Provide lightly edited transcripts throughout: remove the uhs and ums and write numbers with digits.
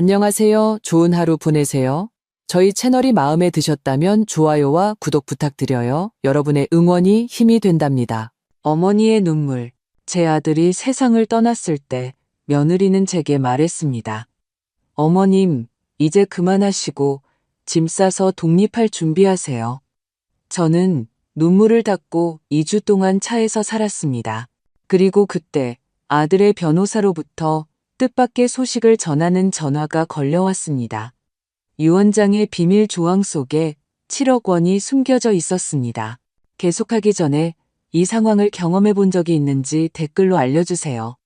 안녕하세요. 좋은 하루 보내세요. 저희 채널이 마음에 드셨다면 좋아요와 구독 부탁드려요. 여러분의 응원이 힘이 된답니다. 어머니의 눈물. 제 아들이 세상을 떠났을 때 며느리는 제게 말했습니다. 어머님, 이제 그만하시고 짐 싸서 독립할 준비하세요. 저는 눈물을 닦고 2주 동안 차에서 살았습니다. 그리고 그때 아들의 변호사로부터 뜻밖의 소식을 전하는 전화가 걸려왔습니다. 유언장의 비밀 조항 속에 7억 원이 숨겨져 있었습니다. 계속하기 전에 이 상황을 경험해 본 적이 있는지 댓글로 알려주세요.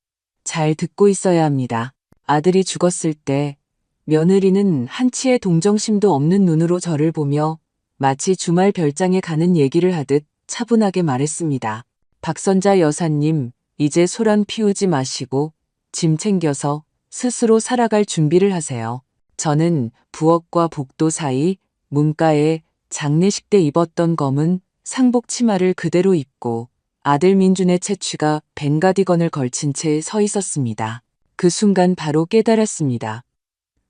잘 듣고 있어야 합니다. 아들이 죽었을 때 며느리는 한치의 동정심도 없는 눈으로 저를 보며 마치 주말 별장에 가는 얘기를 하듯 차분하게 말했습니다. 박선자 여사님, 이제 소란 피우지 마시고 짐 챙겨서 스스로 살아갈 준비를 하세요. 저는 부엌과 복도 사이 문가에 장례식 때 입었던 검은 상복 치마를 그대로 입고 아들 민준의 채취가 벤가디건을 걸친 채 서 있었습니다. 그 순간 바로 깨달았습니다.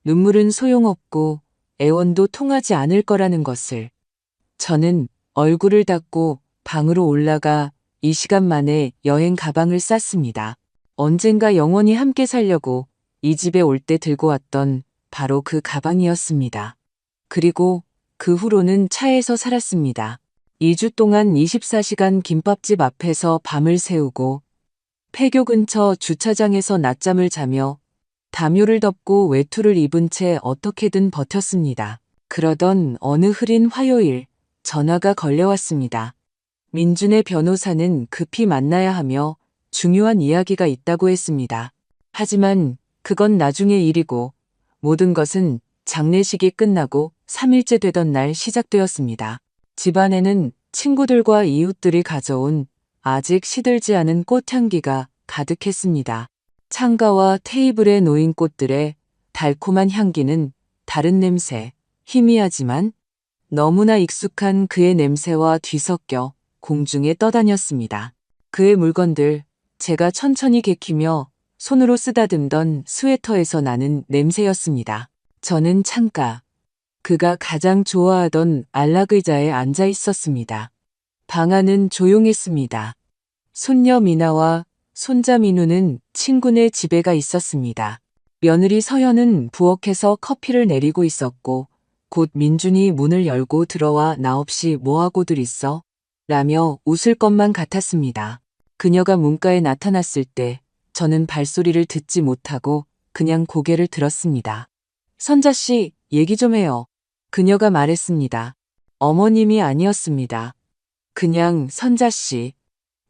눈물은 소용없고 애원도 통하지 않을 거라는 것을. 저는 얼굴을 닦고 방으로 올라가 이 시간 만에 여행 가방을 쌌습니다. 언젠가 영원히 함께 살려고 이 집에 올 때 들고 왔던 바로 그 가방이었습니다. 그리고 그 후로는 차에서 살았습니다. 2주 동안 24시간 김밥집 앞에서 밤을 새우고 폐교 근처 주차장에서 낮잠을 자며 담요를 덮고 외투를 입은 채 어떻게든 버텼습니다. 그러던 어느 흐린 화요일 전화가 걸려왔습니다. 민준의 변호사는 급히 만나야 하며 중요한 이야기가 있다고 했습니다. 하지만 그건 나중의 일이고 모든 것은 장례식이 끝나고 3일째 되던 날 시작되었습니다. 집안에는 친구들과 이웃들이 가져온 아직 시들지 않은 꽃향기가 가득했습니다. 창가와 테이블에 놓인 꽃들의 달콤한 향기는 다른 냄새, 희미하지만 너무나 익숙한 그의 냄새와 뒤섞여 공중에 떠다녔습니다. 그의 물건들, 제가 천천히 개키며 손으로 쓰다듬던 스웨터에서 나는 냄새였습니다. 저는 창가, 그가 가장 좋아하던 안락의자에 앉아 있었습니다. 방 안은 조용했습니다. 손녀 미나와 손자 민우는 친구네 집에 가 있었습니다. 며느리 서연은 부엌에서 커피를 내리고 있었고 곧 민준이 문을 열고 들어와 나 없이 뭐하고들 있어? 라며 웃을 것만 같았습니다. 그녀가 문가에 나타났을 때 저는 발소리를 듣지 못하고 그냥 고개를 들었습니다. 선자씨, 얘기 좀 해요. 그녀가 말했습니다. 어머님이 아니었습니다. 그냥 선자씨.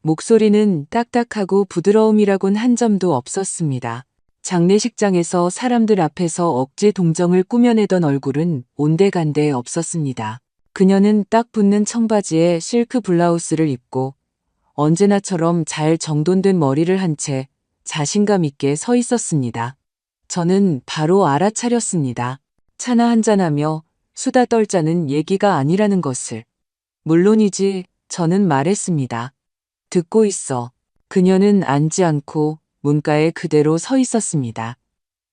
목소리는 딱딱하고 부드러움이라곤 한 점도 없었습니다. 장례식장에서 사람들 앞에서 억지 동정을 꾸며내던 얼굴은 온데간데 없었습니다. 그녀는 딱 붙는 청바지에 실크 블라우스를 입고 언제나처럼 잘 정돈된 머리를 한 채 자신감 있게 서 있었습니다. 저는 바로 알아차렸습니다. 차나 한잔하며 수다 떨자는 얘기가 아니라는 것을. 물론이지, 저는 말했습니다. 듣고 있어. 그녀는 앉지 않고 문가에 그대로 서 있었습니다.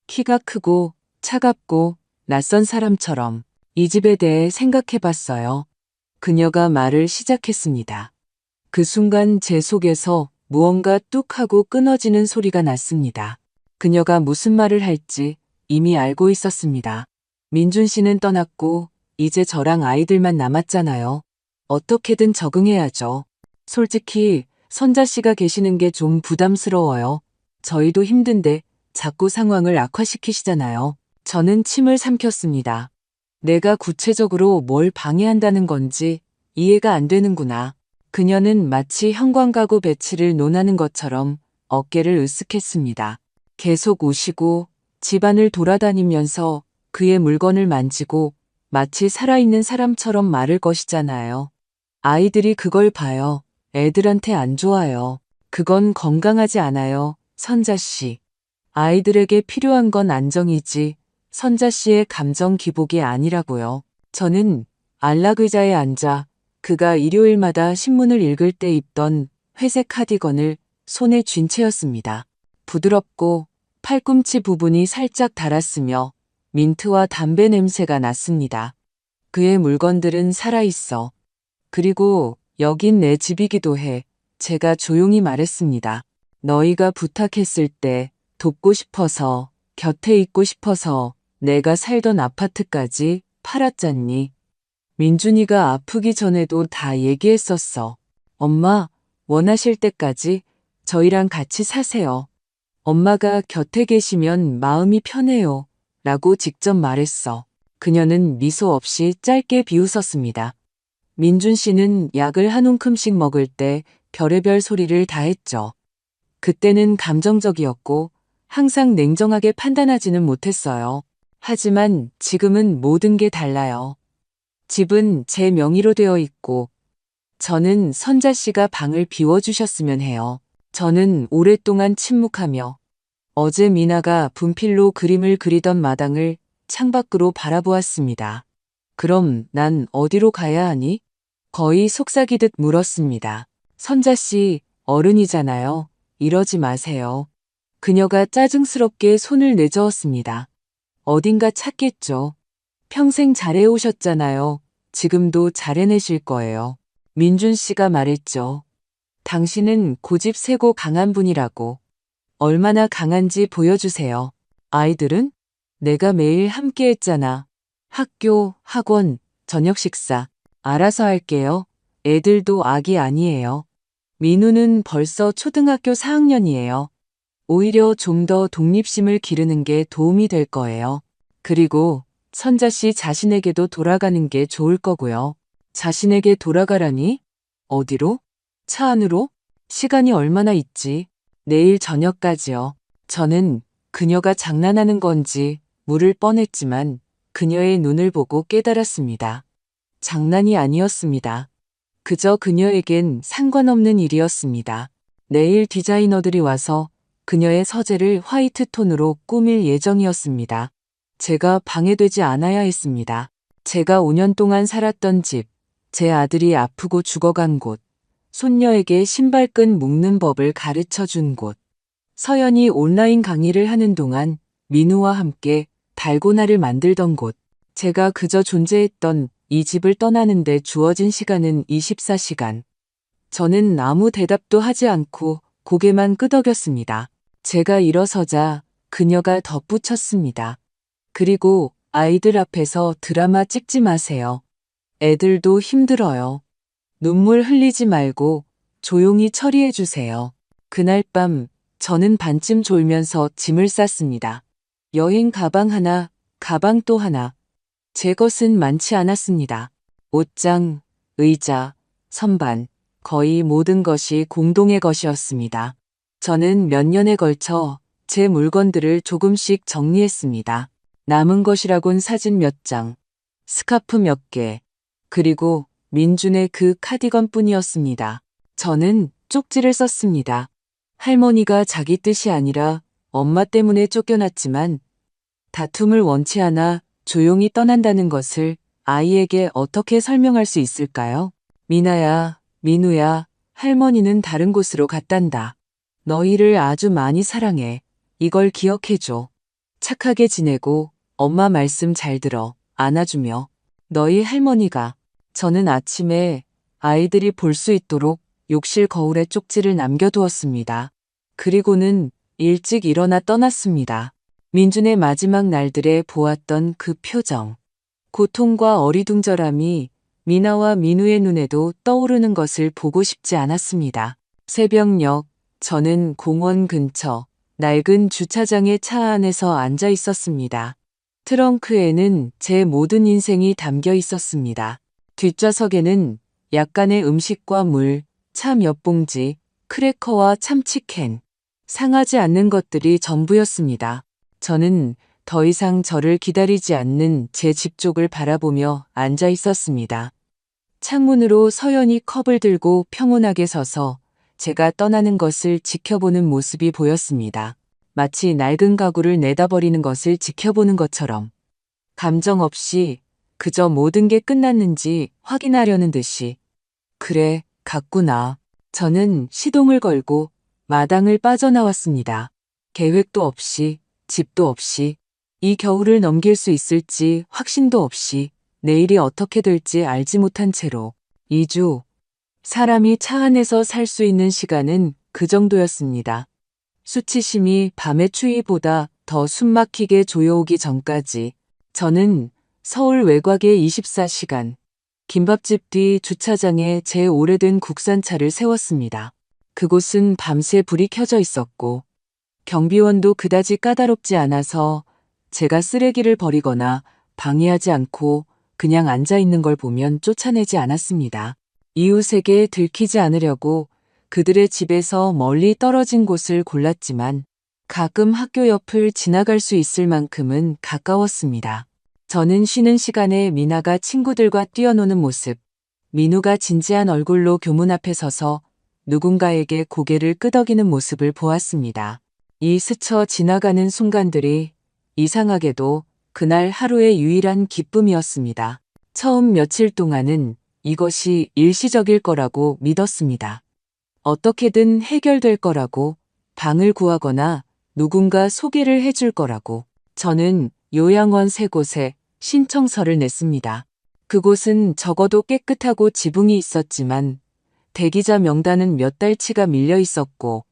키가 크고 차갑고 낯선 사람처럼. 이 집에 대해 생각해봤어요. 그녀가 말을 시작했습니다. 그 순간 제 속에서 무언가 뚝 하고 끊어지는 소리가 났습니다. 그녀가 무슨 말을 할지 이미 알고 있었습니다. 민준 씨는 떠났고 이제 저랑 아이들만 남았잖아요. 어떻게든 적응해야죠. 솔직히 선자 씨가 계시는 게 좀 부담스러워요. 저희도 힘든데 자꾸 상황을 악화시키시잖아요. 저는 침을 삼켰습니다. 내가 구체적으로 뭘 방해한다는 건지 이해가 안 되는구나. 그녀는 마치 형광가구 배치를 논하는 것처럼 어깨를 으쓱했습니다. 계속 우시고 집안을 돌아다니면서 그의 물건을 만지고 마치 살아있는 사람처럼 말을 것이잖아요. 아이들이 그걸 봐요. 애들한테 안 좋아요. 그건 건강하지 않아요, 선자씨. 아이들에게 필요한 건 안정이지 선자씨의 감정 기복이 아니라고요. 저는 안락의자에 앉아 그가 일요일마다 신문을 읽을 때 입던 회색 카디건을 손에 쥔 채였습니다. 부드럽고 팔꿈치 부분이 살짝 닳았으며 민트와 담배 냄새가 났습니다. 그의 물건들은 살아있어. 그리고 여긴 내 집이기도 해. 제가 조용히 말했습니다. 너희가 부탁했을 때 돕고 싶어서, 곁에 있고 싶어서 내가 살던 아파트까지 팔았잖니. 민준이가 아프기 전에도 다 얘기했었어. 엄마, 원하실 때까지 저희랑 같이 사세요. 엄마가 곁에 계시면 마음이 편해요. 라고 직접 말했어. 그녀는 미소 없이 짧게 비웃었습니다. 민준 씨는 약을 한 움큼씩 먹을 때 별의별 소리를 다 했죠. 그때는 감정적이었고 항상 냉정하게 판단하지는 못했어요. 하지만 지금은 모든 게 달라요. 집은 제 명의로 되어 있고 저는 선자 씨가 방을 비워주셨으면 해요. 저는 오랫동안 침묵하며 어제 미나가 분필로 그림을 그리던 마당을 창밖으로 바라보았습니다. 그럼 난 어디로 가야 하니? 거의 속삭이듯 물었습니다. 선자 씨, 어른이잖아요. 이러지 마세요. 그녀가 짜증스럽게 손을 내저었습니다. 어딘가 찾겠죠. 평생 잘해오셨잖아요. 지금도 잘해내실 거예요. 민준 씨가 말했죠. 당신은 고집세고 강한 분이라고. 얼마나 강한지 보여주세요. 아이들은? 내가 매일 함께 했잖아. 학교, 학원, 저녁 식사. 알아서 할게요. 애들도 아기 아니에요. 민우는 벌써 초등학교 4학년이에요. 오히려 좀 더 독립심을 기르는 게 도움이 될 거예요. 그리고 선자 씨 자신에게도 돌아가는 게 좋을 거고요. 자신에게 돌아가라니? 어디로? 차 안으로? 시간이 얼마나 있지? 내일 저녁까지요. 저는 그녀가 장난하는 건지 물을 뻔했지만 그녀의 눈을 보고 깨달았습니다. 장난이 아니었습니다. 그저 그녀에겐 상관없는 일이었습니다. 내일 디자이너들이 와서 그녀의 서재를 화이트 톤으로 꾸밀 예정이었습니다. 제가 방해되지 않아야 했습니다. 제가 5년 동안 살았던 집, 제 아들이 아프고 죽어간 곳, 손녀에게 신발끈 묶는 법을 가르쳐 준 곳, 서연이 온라인 강의를 하는 동안 민우와 함께 달고나를 만들던 곳, 제가 그저 존재했던 이 집을 떠나는데 주어진 시간은 24시간. 저는 아무 대답도 하지 않고 고개만 끄덕였습니다. 제가 일어서자 그녀가 덧붙였습니다. 그리고 아이들 앞에서 드라마 찍지 마세요. 애들도 힘들어요. 눈물 흘리지 말고 조용히 처리해 주세요. 그날 밤 저는 반쯤 졸면서 짐을 쌌습니다. 여행 가방 하나, 가방 또 하나. 제 것은 많지 않았습니다. 옷장, 의자, 선반, 거의 모든 것이 공동의 것이었습니다. 저는 몇 년에 걸쳐 제 물건들을 조금씩 정리했습니다. 남은 것이라곤 사진 몇 장, 스카프 몇 개, 그리고 민준의 그 카디건 뿐이었습니다. 저는 쪽지를 썼습니다. 할머니가 자기 뜻이 아니라 엄마 때문에 쫓겨났지만 다툼을 원치 않아 조용히 떠난다는 것을 아이에게 어떻게 설명할 수 있을까요? 미나야, 민우야, 할머니는 다른 곳으로 갔단다. 너희를 아주 많이 사랑해. 이걸 기억해줘. 착하게 지내고 엄마 말씀 잘 들어. 안아주며. 너희 할머니가. 저는 아침에 아이들이 볼 수 있도록 욕실 거울에 쪽지를 남겨두었습니다. 그리고는 일찍 일어나 떠났습니다. 민준의 마지막 날들에 보았던 그 표정. 고통과 어리둥절함이 미나와 민우의 눈에도 떠오르는 것을 보고 싶지 않았습니다. 새벽녘, 저는 공원 근처 낡은 주차장의 차 안에서 앉아 있었습니다. 트렁크에는 제 모든 인생이 담겨 있었습니다. 뒷좌석에는 약간의 음식과 물, 차 몇 봉지, 크래커와 참치캔, 상하지 않는 것들이 전부였습니다. 저는 더 이상 저를 기다리지 않는 제 집 쪽을 바라보며 앉아 있었습니다. 창문으로 서연이 컵을 들고 평온하게 서서 제가 떠나는 것을 지켜보는 모습이 보였습니다. 마치 낡은 가구를 내다버리는 것을 지켜보는 것처럼. 감정 없이 그저 모든 게 끝났는지 확인하려는 듯이. 그래, 갔구나. 저는 시동을 걸고 마당을 빠져나왔습니다. 계획도 없이, 집도 없이. 이 겨울을 넘길 수 있을지 확신도 없이 내일이 어떻게 될지 알지 못한 채로 2주, 사람이 차 안에서 살 수 있는 시간은 그 정도였습니다. 수치심이 밤의 추위보다 더 숨막히게 조여오기 전까지 저는 서울 외곽의 24시간 김밥집 뒤 주차장에 제 오래된 국산차를 세웠습니다. 그곳은 밤새 불이 켜져 있었고 경비원도 그다지 까다롭지 않아서 제가 쓰레기를 버리거나 방해하지 않고 그냥 앉아 있는 걸 보면 쫓아내지 않았습니다. 이웃에게 들키지 않으려고 그들의 집에서 멀리 떨어진 곳을 골랐지만 가끔 학교 옆을 지나갈 수 있을 만큼은 가까웠습니다. 저는 쉬는 시간에 미나가 친구들과 뛰어노는 모습, 민우가 진지한 얼굴로 교문 앞에 서서 누군가에게 고개를 끄덕이는 모습을 보았습니다. 이 스쳐 지나가는 순간들이 이상하게도 그날 하루의 유일한 기쁨이었습니다. 처음 며칠 동안은 이것이 일시적일 거라고 믿었습니다. 어떻게든 해결될 거라고, 방을 구하거나 누군가 소개를 해줄 거라고. 저는 요양원 3곳에 신청서를 냈습니다. 그곳은 적어도 깨끗하고 지붕이 있었지만 대기자 명단은 몇 달치가 밀려 있었고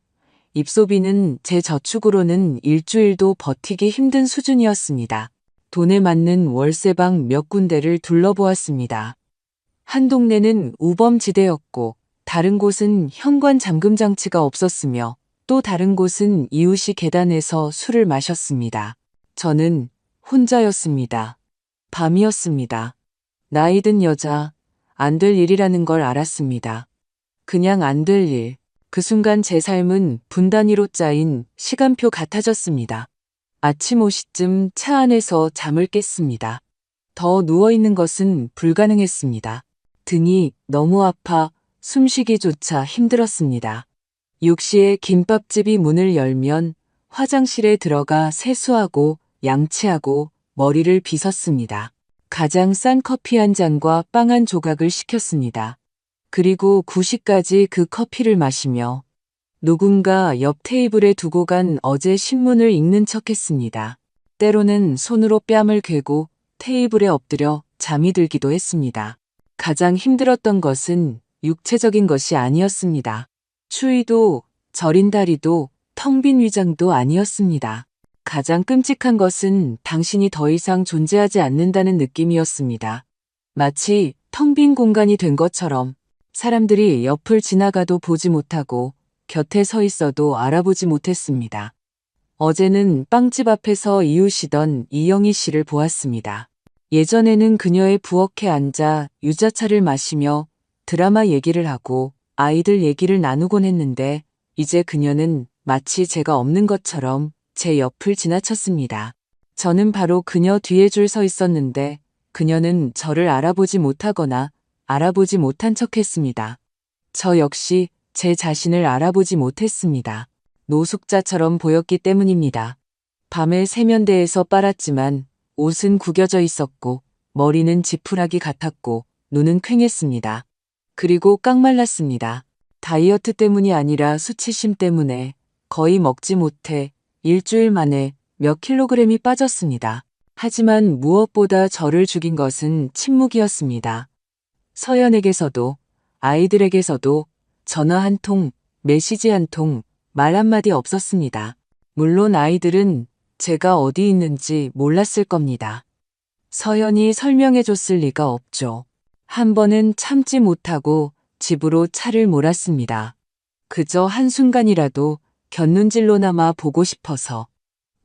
입소비는 제 저축으로는 일주일도 버티기 힘든 수준이었습니다. 돈에 맞는 월세방 몇 군데를 둘러보았습니다. 한 동네는 우범지대였고 다른 곳은 현관 잠금 장치가 없었으며 또 다른 곳은 이웃이 계단에서 술을 마셨습니다. 저는 혼자였습니다. 밤이었습니다. 나이 든 여자, 안 될 일이라는 걸 알았습니다. 그냥 안 될 일. 그 순간 제 삶은 분 단위로 짜인 시간표 같아졌습니다. 아침 5시쯤 차 안에서 잠을 깼습니다. 더 누워있는 것은 불가능했습니다. 등이 너무 아파 숨쉬기조차 힘들었습니다. 6시에 김밥집이 문을 열면 화장실에 들어가 세수하고 양치하고 머리를 빗었습니다. 가장 싼 커피 한 잔과 빵 한 조각을 시켰습니다. 그리고 9시까지 그 커피를 마시며 누군가 옆 테이블에 두고 간 어제 신문을 읽는 척했습니다. 때로는 손으로 뺨을 괴고 테이블에 엎드려 잠이 들기도 했습니다. 가장 힘들었던 것은 육체적인 것이 아니었습니다. 추위도 저린 다리도 텅 빈 위장도 아니었습니다. 가장 끔찍한 것은 당신이 더 이상 존재하지 않는다는 느낌이었습니다. 마치 텅 빈 공간이 된 것처럼 사람들이 옆을 지나가도 보지 못하고 곁에 서 있어도 알아보지 못했습니다. 어제는 빵집 앞에서 이웃이던 이영희 씨를 보았습니다. 예전에는 그녀의 부엌에 앉아 유자차를 마시며 드라마 얘기를 하고 아이들 얘기를 나누곤 했는데 이제 그녀는 마치 제가 없는 것처럼 제 옆을 지나쳤습니다. 저는 바로 그녀 뒤에 줄 서 있었는데 그녀는 저를 알아보지 못하거나 알아보지 못한 척했습니다. 저 역시 제 자신을 알아보지 못했습니다. 노숙자처럼 보였기 때문입니다. 밤에 세면대에서 빨았지만 옷은 구겨져 있었고 머리는 지푸라기 같았고 눈은 퀭했습니다. 그리고 깡말랐습니다. 다이어트 때문이 아니라 수치심 때문에 거의 먹지 못해 일주일 만에 몇 킬로그램이 빠졌습니다. 하지만 무엇보다 저를 죽인 것은 침묵이었습니다. 서연에게서도 아이들에게서도 전화 한 통, 메시지 한 통, 말 한마디 없었습니다. 물론 아이들은 제가 어디 있는지 몰랐을 겁니다. 서연이 설명해줬을 리가 없죠. 한 번은 참지 못하고 집으로 차를 몰았습니다. 그저 한순간이라도 곁눈질로나마 보고 싶어서.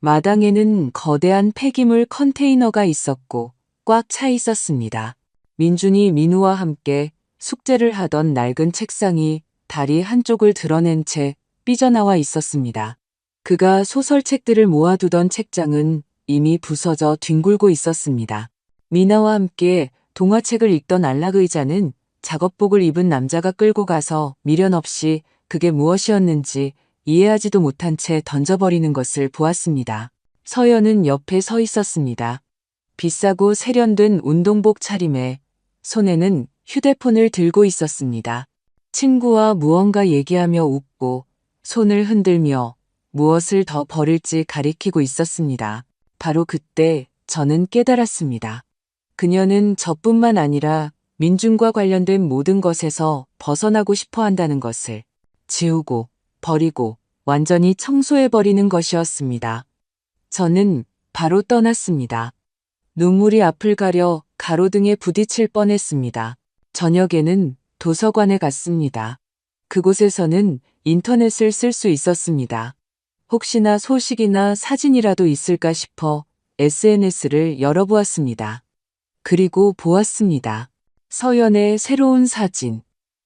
마당에는 거대한 폐기물 컨테이너가 있었고 꽉 차 있었습니다. 민준이 민우와 함께 숙제를 하던 낡은 책상이 다리 한쪽을 드러낸 채 삐져나와 있었습니다. 그가 소설책들을 모아두던 책장은 이미 부서져 뒹굴고 있었습니다. 미나와 함께 동화책을 읽던 안락의자는 작업복을 입은 남자가 끌고 가서 미련 없이 그게 무엇이었는지 이해하지도 못한 채 던져버리는 것을 보았습니다. 서연은 옆에 서 있었습니다. 비싸고 세련된 운동복 차림에 손에는 휴대폰을 들고 있었습니다. 친구와 무언가 얘기하며 웃고 손을 흔들며 무엇을 더 버릴지 가리키고 있었습니다. 바로 그때 저는 깨달았습니다. 그녀는 저뿐만 아니라 민준과 관련된 모든 것에서 벗어나고 싶어 한다는 것을 지우고 버리고 완전히 청소해버리는 것이었습니다. 저는 바로 떠났습니다. 눈물이 앞을 가려 가로등에 부딪힐 뻔했습니다. 저녁에는 도서관에 갔습니다. 그곳에서는 인터넷을 쓸 수 있었습니다. 혹시나 소식이나 사진이라도 있을까 싶어 SNS를 열어보았습니다. 그리고 보았습니다. 서연의 새로운 사진.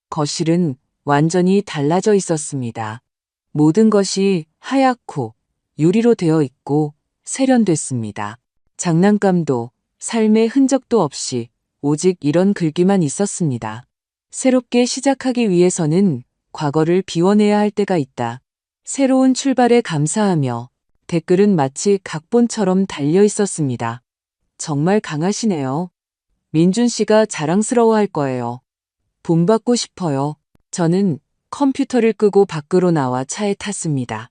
거실은 완전히 달라져 있었습니다. 모든 것이 하얗고 유리로 되어 있고 세련됐습니다. 장난감도 삶의 흔적도 없이 오직 이런 글귀만 있었습니다. 새롭게 시작하기 위해서는 과거를 비워내야 할 때가 있다. 새로운 출발에 감사하며 댓글은 마치 각본처럼 달려 있었습니다. 정말 강하시네요. 민준 씨가 자랑스러워할 거예요. 본받고 싶어요. 저는 컴퓨터를 끄고 밖으로 나와 차에 탔습니다.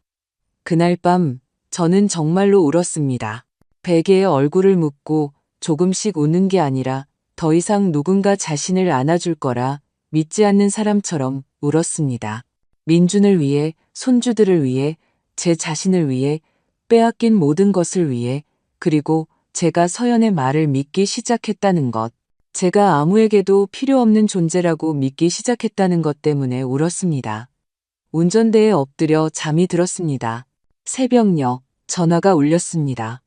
그날 밤 저는 정말로 울었습니다. 베개에 얼굴을 묻고 조금씩 우는 게 아니라 더 이상 누군가 자신을 안아줄 거라 믿지 않는 사람처럼 울었습니다. 민준을 위해, 손주들을 위해, 제 자신을 위해, 빼앗긴 모든 것을 위해, 그리고 제가 서연의 말을 믿기 시작했다는 것. 제가 아무에게도 필요 없는 존재라고 믿기 시작했다는 것 때문에 울었습니다. 운전대에 엎드려 잠이 들었습니다. 새벽녘 전화가 울렸습니다.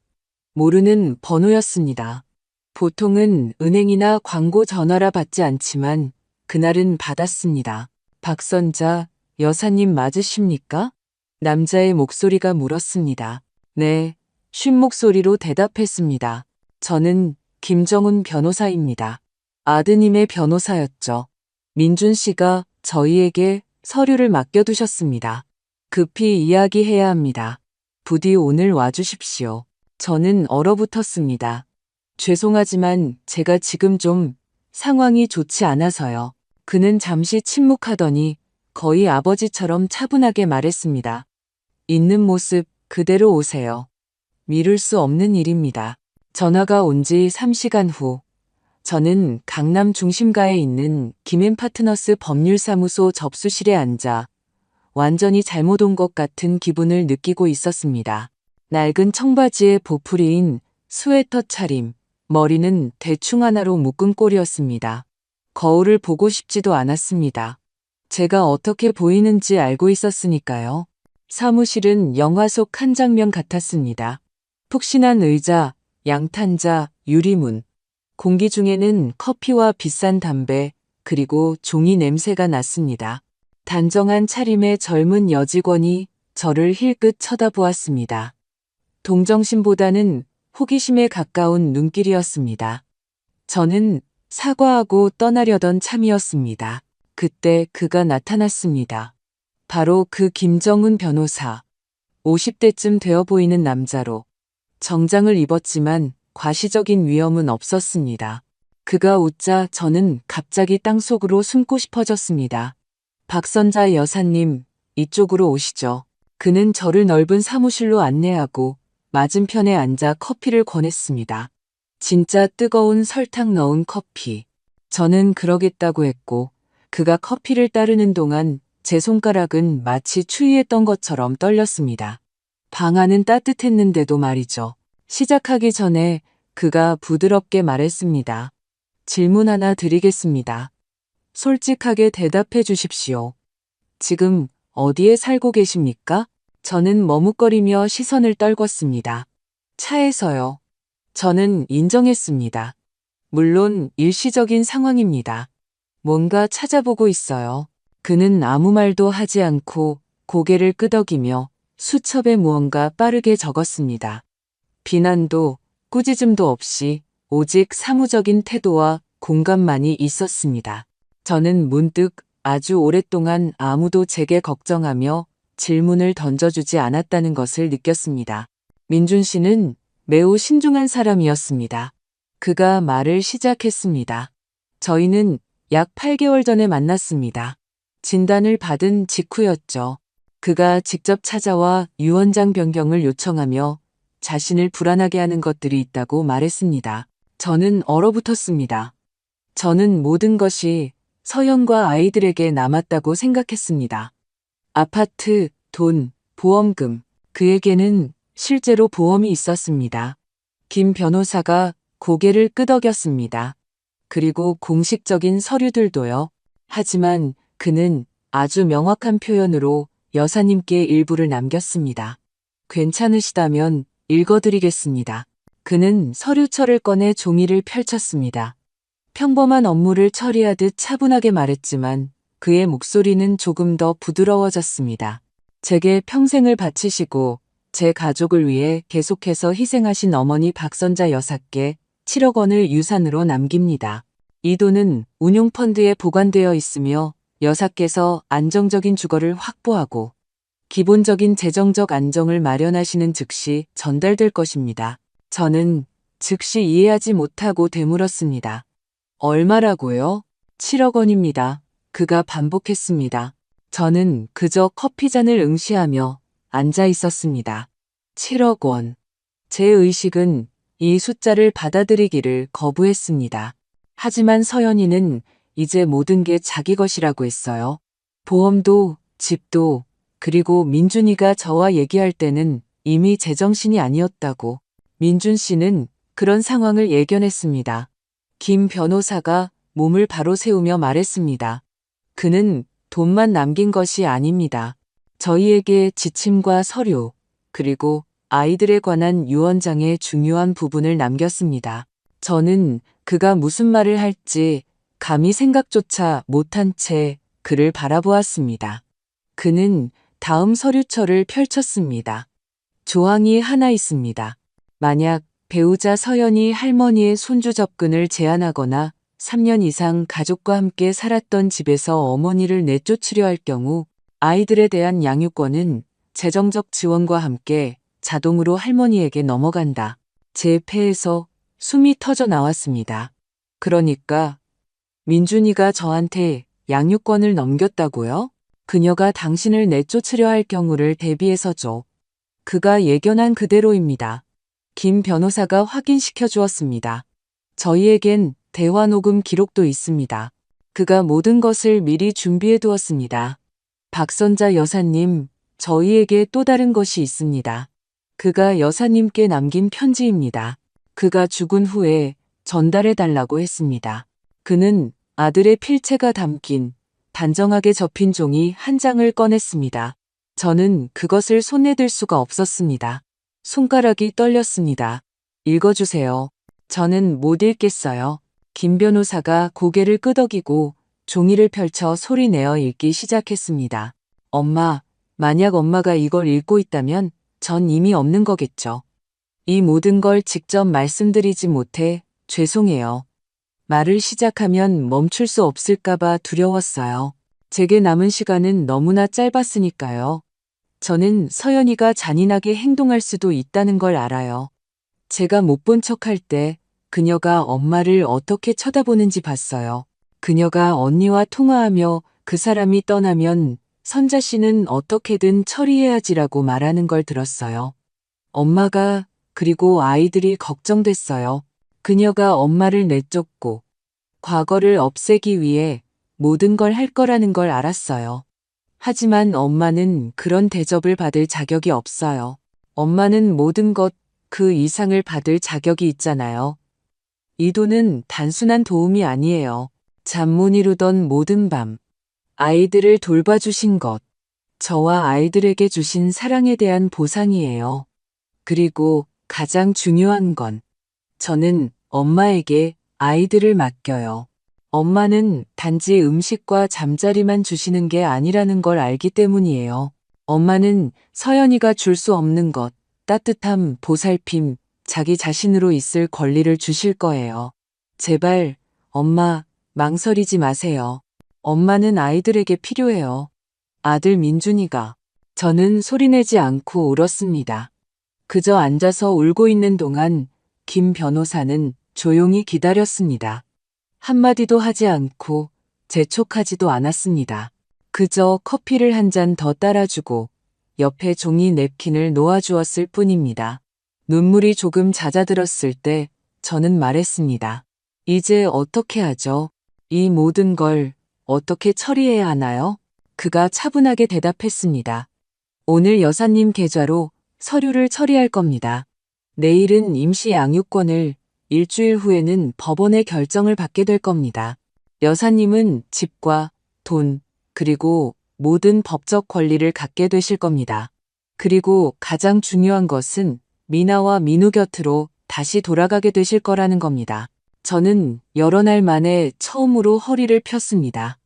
모르는 번호였습니다. 보통은 은행이나 광고 전화라 받지 않지만 그날은 받았습니다. 박선자 여사님 맞으십니까? 남자의 목소리가 물었습니다. 네, 쉰 목소리로 대답했습니다. 저는 김정훈 변호사입니다. 아드님의 변호사였죠. 민준 씨가 저희에게 서류를 맡겨두셨습니다. 급히 이야기해야 합니다. 부디 오늘 와주십시오. 저는 얼어붙었습니다. 죄송하지만 제가 지금 좀 상황이 좋지 않아서요. 그는 잠시 침묵하더니 거의 아버지처럼 차분하게 말했습니다. 있는 모습 그대로 오세요. 미룰 수 없는 일입니다. 전화가 온 지 3시간 후, 저는 강남 중심가에 있는 김앤파트너스 법률사무소 접수실에 앉아 완전히 잘못 온 것 같은 기분을 느끼고 있었습니다. 낡은 청바지에 보풀이인 스웨터 차림, 머리는 대충 하나로 묶은 꼴이었습니다. 거울을 보고 싶지도 않았습니다. 제가 어떻게 보이는지 알고 있었으니까요. 사무실은 영화 속 한 장면 같았습니다. 푹신한 의자, 양탄자, 유리문. 공기 중에는 커피와 비싼 담배, 그리고 종이 냄새가 났습니다. 단정한 차림의 젊은 여직원이 저를 힐끗 쳐다보았습니다. 동정심보다는 호기심에 가까운 눈길이었습니다. 저는 사과하고 떠나려던 참이었습니다. 그때 그가 나타났습니다. 바로 그 김정훈 변호사. 50대쯤 되어 보이는 남자로 정장을 입었지만 과시적인 위험은 없었습니다. 그가 웃자 저는 갑자기 땅속으로 숨고 싶어졌습니다. 박선자 여사님, 이쪽으로 오시죠. 그는 저를 넓은 사무실로 안내하고 맞은편에 앉아 커피를 권했습니다. 진짜 뜨거운 설탕 넣은 커피. 저는 그러겠다고 했고 그가 커피를 따르는 동안 제 손가락은 마치 추위했던 것처럼 떨렸습니다. 방 안은 따뜻했는데도 말이죠. 시작하기 전에 그가 부드럽게 말했습니다. 질문 하나 드리겠습니다. 솔직하게 대답해 주십시오. 지금 어디에 살고 계십니까? 저는 머뭇거리며 시선을 떨궜습니다. 차에서요. 저는 인정했습니다. 물론 일시적인 상황입니다. 뭔가 찾아보고 있어요. 그는 아무 말도 하지 않고 고개를 끄덕이며 수첩에 무언가 빠르게 적었습니다. 비난도 꾸짖음도 없이 오직 사무적인 태도와 공감만이 있었습니다. 저는 문득 아주 오랫동안 아무도 제게 걱정하며 질문을 던져주지 않았다는 것을 느꼈습니다. 민준 씨는 매우 신중한 사람이었습니다. 그가 말을 시작했습니다. 저희는 약 8개월 전에 만났습니다. 진단을 받은 직후였죠. 그가 직접 찾아와 유언장 변경을 요청하며 자신을 불안하게 하는 것들이 있다고 말했습니다. 저는 얼어붙었습니다. 저는 모든 것이 서연과 아이들에게 남았다고 생각했습니다. 아파트, 돈, 보험금, 그에게는 실제로 보험이 있었습니다. 김 변호사가 고개를 끄덕였습니다. 그리고 공식적인 서류들도요. 하지만 그는 아주 명확한 표현으로 여사님께 일부를 남겼습니다. 괜찮으시다면 읽어드리겠습니다. 그는 서류철을 꺼내 종이를 펼쳤습니다. 평범한 업무를 처리하듯 차분하게 말했지만 그의 목소리는 조금 더 부드러워졌습니다. 제게 평생을 바치시고 제 가족을 위해 계속해서 희생하신 어머니 박선자 여사께 7억 원을 유산으로 남깁니다. 이 돈은 운용펀드에 보관되어 있으며 여사께서 안정적인 주거를 확보하고 기본적인 재정적 안정을 마련하시는 즉시 전달될 것입니다. 저는 즉시 이해하지 못하고 되물었습니다. 얼마라고요? 7억 원입니다. 그가 반복했습니다. 저는 그저 커피잔을 응시하며 앉아 있었습니다. 7억 원. 제 의식은 이 숫자를 받아들이기를 거부했습니다. 하지만 서연이는 이제 모든 게 자기 것이라고 했어요. 보험도, 집도, 그리고 민준이가 저와 얘기할 때는 이미 제정신이 아니었다고. 민준 씨는 그런 상황을 예견했습니다. 김 변호사가 몸을 바로 세우며 말했습니다. 그는 돈만 남긴 것이 아닙니다. 저희에게 지침과 서류, 그리고 아이들에 관한 유언장의 중요한 부분을 남겼습니다. 저는 그가 무슨 말을 할지 감히 생각조차 못한 채 그를 바라보았습니다. 그는 다음 서류철을 펼쳤습니다. 조항이 하나 있습니다. 만약 배우자 서연이 할머니의 손주 접근을 제한하거나 3년 이상 가족과 함께 살았던 집에서 어머니를 내쫓으려 할 경우 아이들에 대한 양육권은 재정적 지원과 함께 자동으로 할머니에게 넘어간다. 제 폐에서 숨이 터져 나왔습니다. 그러니까 민준이가 저한테 양육권을 넘겼다고요? 그녀가 당신을 내쫓으려 할 경우를 대비해서죠. 그가 예견한 그대로입니다. 김 변호사가 확인시켜 주었습니다. 저희에겐 대화 녹음 기록도 있습니다. 그가 모든 것을 미리 준비해 두었습니다. 박선자 여사님, 저희에게 또 다른 것이 있습니다. 그가 여사님께 남긴 편지입니다. 그가 죽은 후에 전달해 달라고 했습니다. 그는 아들의 필체가 담긴 단정하게 접힌 종이 한 장을 꺼냈습니다. 저는 그것을 손에 들 수가 없었습니다. 손가락이 떨렸습니다. 읽어주세요. 저는 못 읽겠어요. 김 변호사가 고개를 끄덕이고 종이를 펼쳐 소리내어 읽기 시작했습니다. 엄마, 만약 엄마가 이걸 읽고 있다면 전 이미 없는 거겠죠. 이 모든 걸 직접 말씀드리지 못해 죄송해요. 말을 시작하면 멈출 수 없을까봐 두려웠어요. 제게 남은 시간은 너무나 짧았으니까요. 저는 서연이가 잔인하게 행동할 수도 있다는 걸 알아요. 제가 못 본 척할 때 그녀가 엄마를 어떻게 쳐다보는지 봤어요. 그녀가 언니와 통화하며 그 사람이 떠나면 선자 씨는 어떻게든 처리해야지라고 말하는 걸 들었어요. 엄마가 그리고 아이들이 걱정됐어요. 그녀가 엄마를 내쫓고 과거를 없애기 위해 모든 걸 할 거라는 걸 알았어요. 하지만 엄마는 그런 대접을 받을 자격이 없어요. 엄마는 모든 것 그 이상을 받을 자격이 있잖아요. 이 돈은 단순한 도움이 아니에요. 잠 못 이루던 모든 밤, 아이들을 돌봐주신 것, 저와 아이들에게 주신 사랑에 대한 보상이에요. 그리고 가장 중요한 건 저는 엄마에게 아이들을 맡겨요. 엄마는 단지 음식과 잠자리만 주시는 게 아니라는 걸 알기 때문이에요. 엄마는 서연이가 줄 수 없는 것, 따뜻함, 보살핌, 자기 자신으로 있을 권리를 주실 거예요. 제발, 엄마, 망설이지 마세요. 엄마는 아이들에게 필요해요. 아들 민준이가. 저는 소리내지 않고 울었습니다. 그저 앉아서 울고 있는 동안 김 변호사는 조용히 기다렸습니다. 한마디도 하지 않고 재촉하지도 않았습니다. 그저 커피를 한 잔 더 따라주고 옆에 종이 냅킨을 놓아주었을 뿐입니다. 눈물이 조금 잦아들었을 때 저는 말했습니다. 이제 어떻게 하죠? 이 모든 걸 어떻게 처리해야 하나요? 그가 차분하게 대답했습니다. 오늘 여사님 계좌로 서류를 처리할 겁니다. 내일은 임시 양육권을, 일주일 후에는 법원의 결정을 받게 될 겁니다. 여사님은 집과 돈, 그리고 모든 법적 권리를 갖게 되실 겁니다. 그리고 가장 중요한 것은 미나와 민우 곁으로 다시 돌아가게 되실 거라는 겁니다. 저는 여러 날 만에 처음으로 허리를 폈습니다.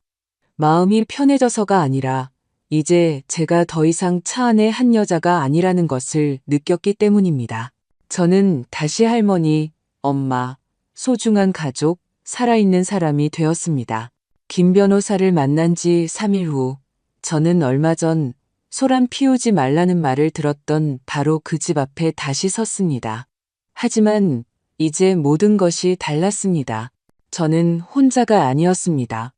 마음이 편해져서가 아니라 이제 제가 더 이상 차 안의 한 여자가 아니라는 것을 느꼈기 때문입니다. 저는 다시 할머니, 엄마, 소중한 가족, 살아있는 사람이 되었습니다. 김 변호사를 만난 지 3일 후, 저는 얼마 전 소란 피우지 말라는 말을 들었던 바로 그 집 앞에 다시 섰습니다. 하지만 이제 모든 것이 달랐습니다. 저는 혼자가 아니었습니다.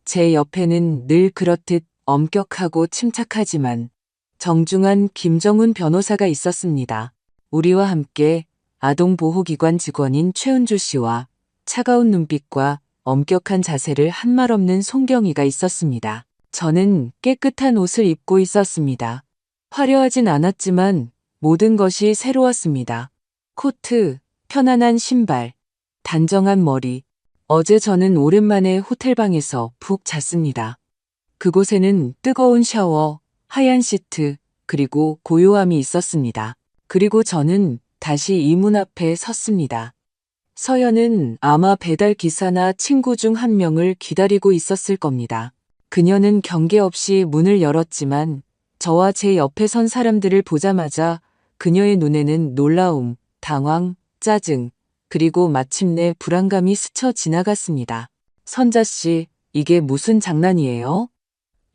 제 옆에는 늘 그렇듯 엄격하고 침착하지만 정중한 김정훈 변호사가 있었습니다. 우리와 함께 아동보호기관 직원인 최은주 씨와 차가운 눈빛과 엄격한 자세를 한 말 없는 송경이가 있었습니다. 저는 깨끗한 옷을 입고 있었습니다. 화려하진 않았지만 모든 것이 새로웠습니다. 코트, 편안한 신발, 단정한 머리. 어제 저는 오랜만에 호텔방에서 푹 잤습니다. 그곳에는 뜨거운 샤워, 하얀 시트, 그리고 고요함이 있었습니다. 그리고 저는 다시 이 문 앞에 섰습니다. 서연은 아마 배달 기사나 친구 중 한 명을 기다리고 있었을 겁니다. 그녀는 경계 없이 문을 열었지만 저와 제 옆에 선 사람들을 보자마자 그녀의 눈에는 놀라움, 당황, 짜증, 그리고 마침내 불안감이 스쳐 지나갔습니다. 선자 씨, 이게 무슨 장난이에요?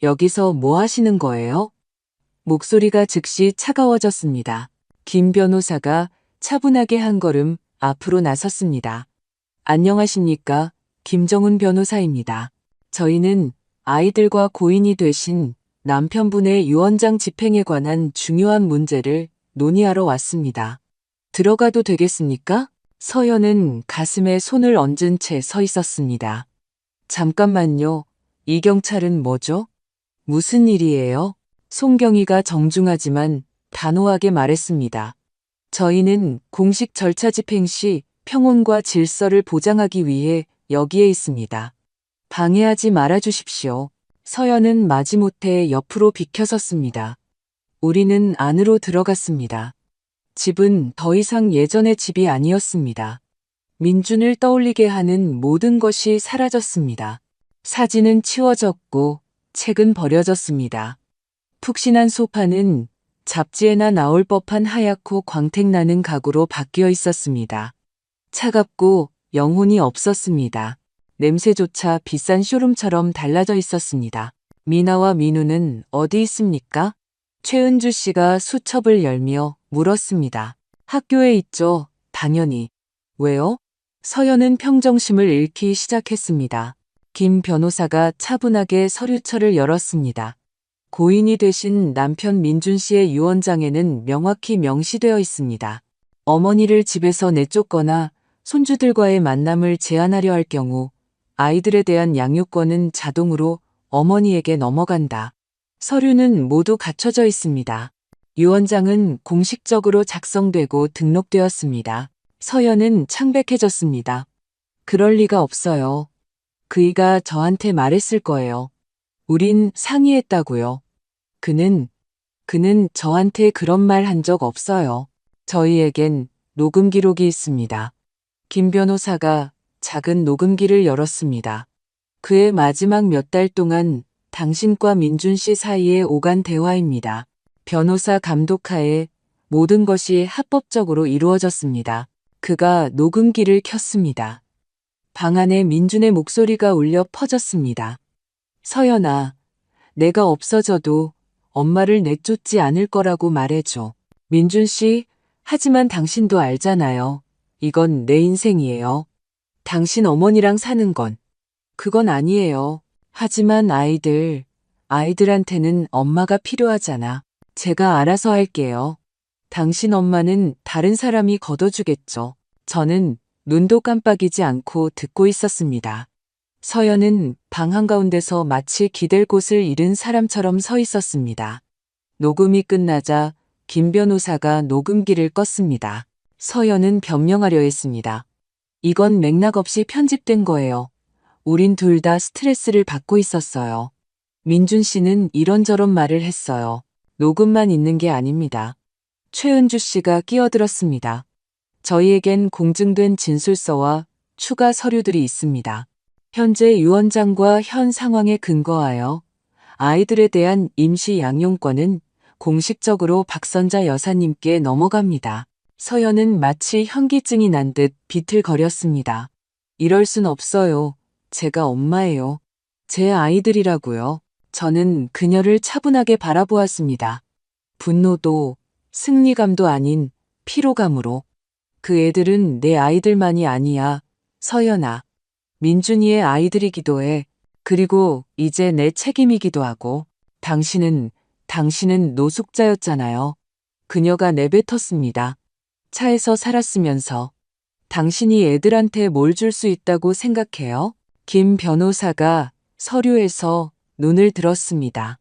여기서 뭐 하시는 거예요? 목소리가 즉시 차가워졌습니다. 김 변호사가 차분하게 한 걸음 앞으로 나섰습니다. 안녕하십니까? 김정훈 변호사입니다. 저희는 아이들과 고인이 되신 남편분의 유언장 집행에 관한 중요한 문제를 논의하러 왔습니다. 들어가도 되겠습니까? 서연은 가슴에 손을 얹은 채 서 있었습니다. 잠깐만요. 이 경찰은 뭐죠? 무슨 일이에요? 송경이가 정중하지만 단호하게 말했습니다. 저희는 공식 절차 집행 시 평온과 질서를 보장하기 위해 여기에 있습니다. 방해하지 말아주십시오. 서연은 마지못해 옆으로 비켜섰습니다. 우리는 안으로 들어갔습니다. 집은 더 이상 예전의 집이 아니었습니다. 민준을 떠올리게 하는 모든 것이 사라졌습니다. 사진은 치워졌고 책은 버려졌습니다. 푹신한 소파는 잡지에나 나올 법한 하얗고 광택나는 가구로 바뀌어 있었습니다. 차갑고 영혼이 없었습니다. 냄새조차 비싼 쇼룸처럼 달라져 있었습니다. 미나와 민우는 어디 있습니까? 최은주 씨가 수첩을 열며 물었습니다. 학교에 있죠. 당연히. 왜요? 서연은 평정심을 잃기 시작했습니다. 김 변호사가 차분하게 서류철을 열었습니다. 고인이 되신 남편 민준 씨의 유언장에는 명확히 명시되어 있습니다. 어머니를 집에서 내쫓거나 손주들과의 만남을 제한하려 할 경우 아이들에 대한 양육권은 자동으로 어머니에게 넘어간다. 서류는 모두 갖춰져 있습니다. 유언장은 공식적으로 작성되고 등록되었습니다. 서연은 창백해졌습니다. 그럴 리가 없어요. 그이가 저한테 말했을 거예요. 우린 상의했다고요. 그는 저한테 그런 말 한 적 없어요. 저희에겐 녹음 기록이 있습니다. 김 변호사가 작은 녹음기를 열었습니다. 그의 마지막 몇 달 동안 당신과 민준 씨 사이에 오간 대화입니다. 변호사 감독하에 모든 것이 합법적으로 이루어졌습니다. 그가 녹음기를 켰습니다. 방 안에 민준의 목소리가 울려 퍼졌습니다. 서연아, 내가 없어져도 엄마를 내쫓지 않을 거라고 말해줘. 민준 씨, 하지만 당신도 알잖아요. 이건 내 인생이에요. 당신 어머니랑 사는 건. 그건 아니에요. 하지만 아이들한테는 엄마가 필요하잖아. 제가 알아서 할게요. 당신 엄마는 다른 사람이 걷어주겠죠. 저는 눈도 깜빡이지 않고 듣고 있었습니다. 서연은 방 한가운데서 마치 기댈 곳을 잃은 사람처럼 서 있었습니다. 녹음이 끝나자 김 변호사가 녹음기를 껐습니다. 서연은 변명하려 했습니다. 이건 맥락 없이 편집된 거예요. 우린 둘 다 스트레스를 받고 있었어요. 민준 씨는 이런저런 말을 했어요. 녹음만 있는 게 아닙니다. 최은주 씨가 끼어들었습니다. 저희에겐 공증된 진술서와 추가 서류들이 있습니다. 현재 유언장과 현 상황에 근거하여 아이들에 대한 임시 양용권은 공식적으로 박선자 여사님께 넘어갑니다. 서연은 마치 현기증이 난 듯 비틀거렸습니다. 이럴 순 없어요. 제가 엄마예요. 제 아이들이라고요. 저는 그녀를 차분하게 바라보았습니다. 분노도 승리감도 아닌 피로감으로. 그 애들은 내 아이들만이 아니야. 서연아. 민준이의 아이들이기도 해. 그리고 이제 내 책임이기도 하고. 당신은 노숙자였잖아요. 그녀가 내뱉었습니다. 차에서 살았으면서 당신이 애들한테 뭘 줄 수 있다고 생각해요? 김 변호사가 서류에서 눈을 들었습니다.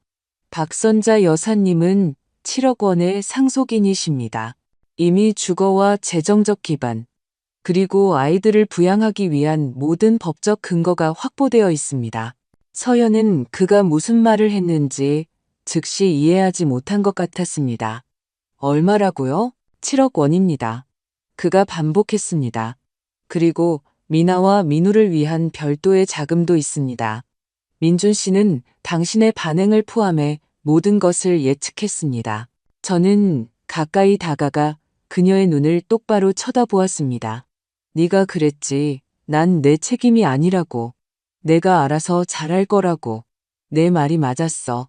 박선자 여사님은 7억 원의 상속인이십니다. 이미 주거와 재정적 기반, 그리고 아이들을 부양하기 위한 모든 법적 근거가 확보되어 있습니다. 서연은 그가 무슨 말을 했는지 즉시 이해하지 못한 것 같았습니다. 얼마라고요? 7억 원입니다. 그가 반복했습니다. 그리고 미나와 민우를 위한 별도의 자금도 있습니다. 민준 씨는 당신의 반응을 포함해 모든 것을 예측했습니다. 저는 가까이 다가가 그녀의 눈을 똑바로 쳐다보았습니다. 네가 그랬지. 난 내 책임이 아니라고. 내가 알아서 잘할 거라고. 내 말이 맞았어.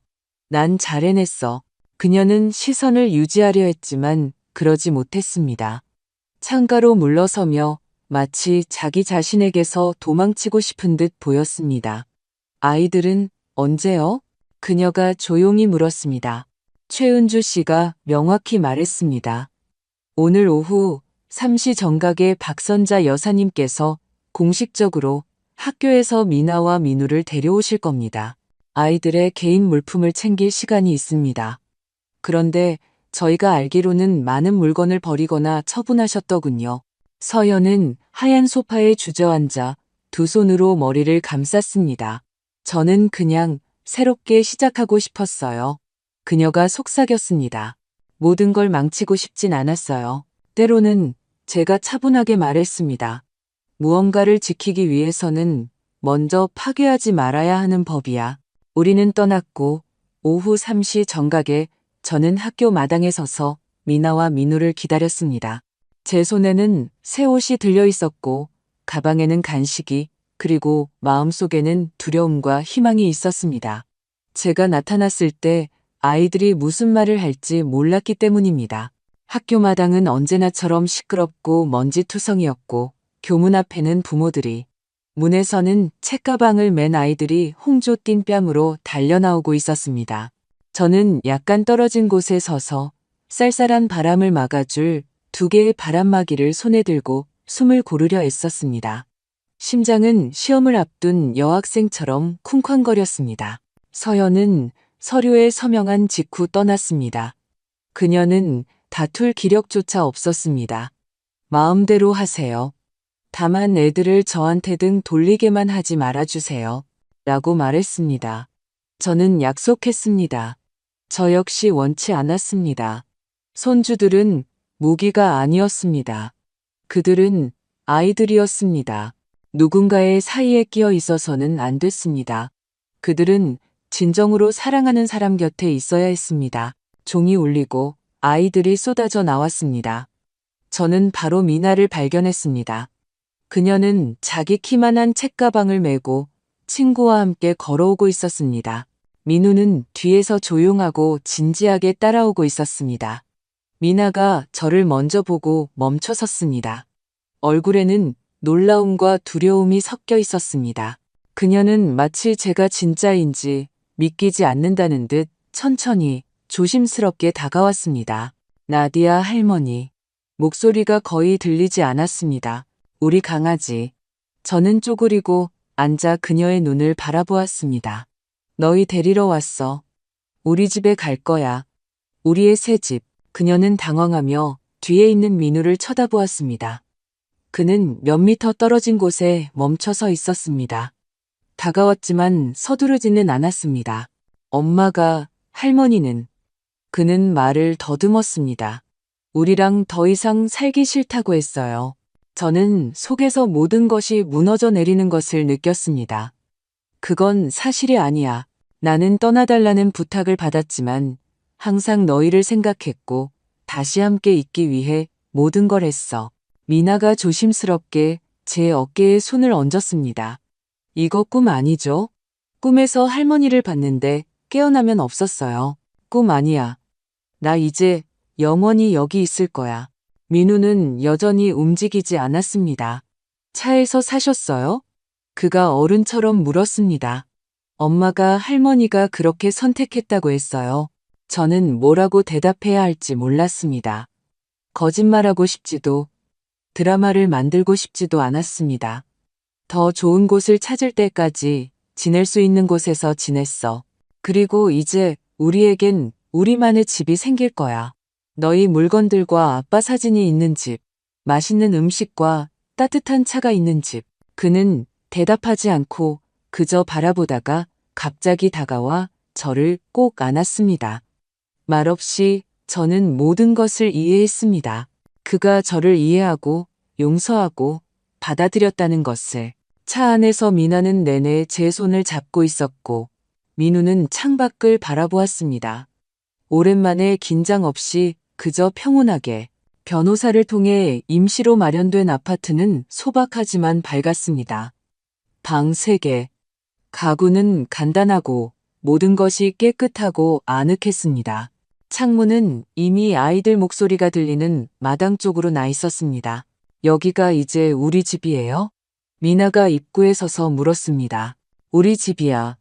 난 잘 해냈어. 그녀는 시선을 유지하려 했지만 그러지 못했습니다. 창가로 물러서며 마치 자기 자신에게서 도망치고 싶은 듯 보였습니다. 아이들은 언제요? 그녀가 조용히 물었습니다. 최은주 씨가 명확히 말했습니다. 오늘 오후 3시 정각에 박선자 여사님께서 공식적으로 학교에서 미나와 민우를 데려오실 겁니다. 아이들의 개인 물품을 챙길 시간이 있습니다. 그런데 저희가 알기로는 많은 물건을 버리거나 처분하셨더군요. 서연은 하얀 소파에 주저앉아 두 손으로 머리를 감쌌습니다. 저는 그냥 새롭게 시작하고 싶었어요. 그녀가 속삭였습니다. 모든 걸 망치고 싶진 않았어요. 때로는 제가 차분하게 말했습니다. 무언가를 지키기 위해서는 먼저 파괴하지 말아야 하는 법이야. 우리는 떠났고 오후 3시 정각에 저는 학교 마당에 서서 미나와 민우를 기다렸습니다. 제 손에는 새 옷이 들려 있었고 가방에는 간식이, 그리고 마음속에는 두려움과 희망이 있었습니다. 제가 나타났을 때 아이들이 무슨 말을 할지 몰랐기 때문입니다. 학교 마당은 언제나처럼 시끄럽고 먼지투성이었고 교문 앞에는 부모들이, 문에서는 책가방을 맨 아이들이 홍조 띤 뺨으로 달려나오고 있었습니다. 저는 약간 떨어진 곳에 서서 쌀쌀한 바람을 막아줄 2개의 바람막이를 손에 들고 숨을 고르려 애썼습니다. 심장은 시험을 앞둔 여학생처럼 쿵쾅거렸습니다. 서연은 서류에 서명한 직후 떠났습니다. 그녀는 다툴 기력조차 없었습니다. 마음대로 하세요. 다만 애들을 저한테 등 돌리게만 하지 말아주세요. 라고 말했습니다. 저는 약속했습니다. 저 역시 원치 않았습니다. 손주들은 무기가 아니었습니다. 그들은 아이들이었습니다. 누군가의 사이에 끼어 있어서는 안 됐습니다. 그들은 진정으로 사랑하는 사람 곁에 있어야 했습니다. 종이 울리고 아이들이 쏟아져 나왔습니다. 저는 바로 미나를 발견했습니다. 그녀는 자기 키만한 책가방을 메고 친구와 함께 걸어오고 있었습니다. 민우는 뒤에서 조용하고 진지하게 따라오고 있었습니다. 미나가 저를 먼저 보고 멈춰 섰습니다. 얼굴에는 놀라움과 두려움이 섞여 있었습니다. 그녀는 마치 제가 진짜인지 믿기지 않는다는 듯 천천히 조심스럽게 다가왔습니다. 나디아 할머니. 목소리가 거의 들리지 않았습니다. 우리 강아지. 저는 쪼그리고 앉아 그녀의 눈을 바라보았습니다. 너희 데리러 왔어. 우리 집에 갈 거야. 우리의 새 집. 그녀는 당황하며 뒤에 있는 민우를 쳐다보았습니다. 그는 몇 미터 떨어진 곳에 멈춰 서 있었습니다. 다가왔지만 서두르지는 않았습니다. 엄마가, 할머니는. 그는 말을 더듬었습니다. 우리랑 더 이상 살기 싫다고 했어요. 저는 속에서 모든 것이 무너져 내리는 것을 느꼈습니다. 그건 사실이 아니야. 나는 떠나달라는 부탁을 받았지만 항상 너희를 생각했고 다시 함께 있기 위해 모든 걸 했어. 미나가 조심스럽게 제 어깨에 손을 얹었습니다. 이거 꿈 아니죠? 꿈에서 할머니를 봤는데 깨어나면 없었어요. 꿈 아니야. 나 이제 영원히 여기 있을 거야. 민우는 여전히 움직이지 않았습니다. 차에서 사셨어요? 그가 어른처럼 물었습니다. 엄마가 할머니가 그렇게 선택했다고 했어요. 저는 뭐라고 대답해야 할지 몰랐습니다. 거짓말하고 싶지도 드라마를 만들고 싶지도 않았습니다. 더 좋은 곳을 찾을 때까지 지낼 수 있는 곳에서 지냈어. 그리고 이제 우리에겐 우리만의 집이 생길 거야. 너희 물건들과 아빠 사진이 있는 집, 맛있는 음식과 따뜻한 차가 있는 집. 그는 대답하지 않고 그저 바라보다가 갑자기 다가와 저를 꼭 안았습니다. 말없이 저는 모든 것을 이해했습니다. 그가 저를 이해하고 용서하고 받아들였다는 것을. 차 안에서 미나는 내내 제 손을 잡고 있었고 민우는 창밖을 바라보았습니다. 오랜만에 긴장 없이 그저 평온하게. 변호사를 통해 임시로 마련된 아파트는 소박하지만 밝았습니다. 방 3개. 가구는 간단하고 모든 것이 깨끗하고 아늑했습니다. 창문은 이미 아이들 목소리가 들리는 마당 쪽으로 나 있었습니다. 여기가 이제 우리 집이에요? 미나가 입구에 서서 물었습니다. 우리 집이야.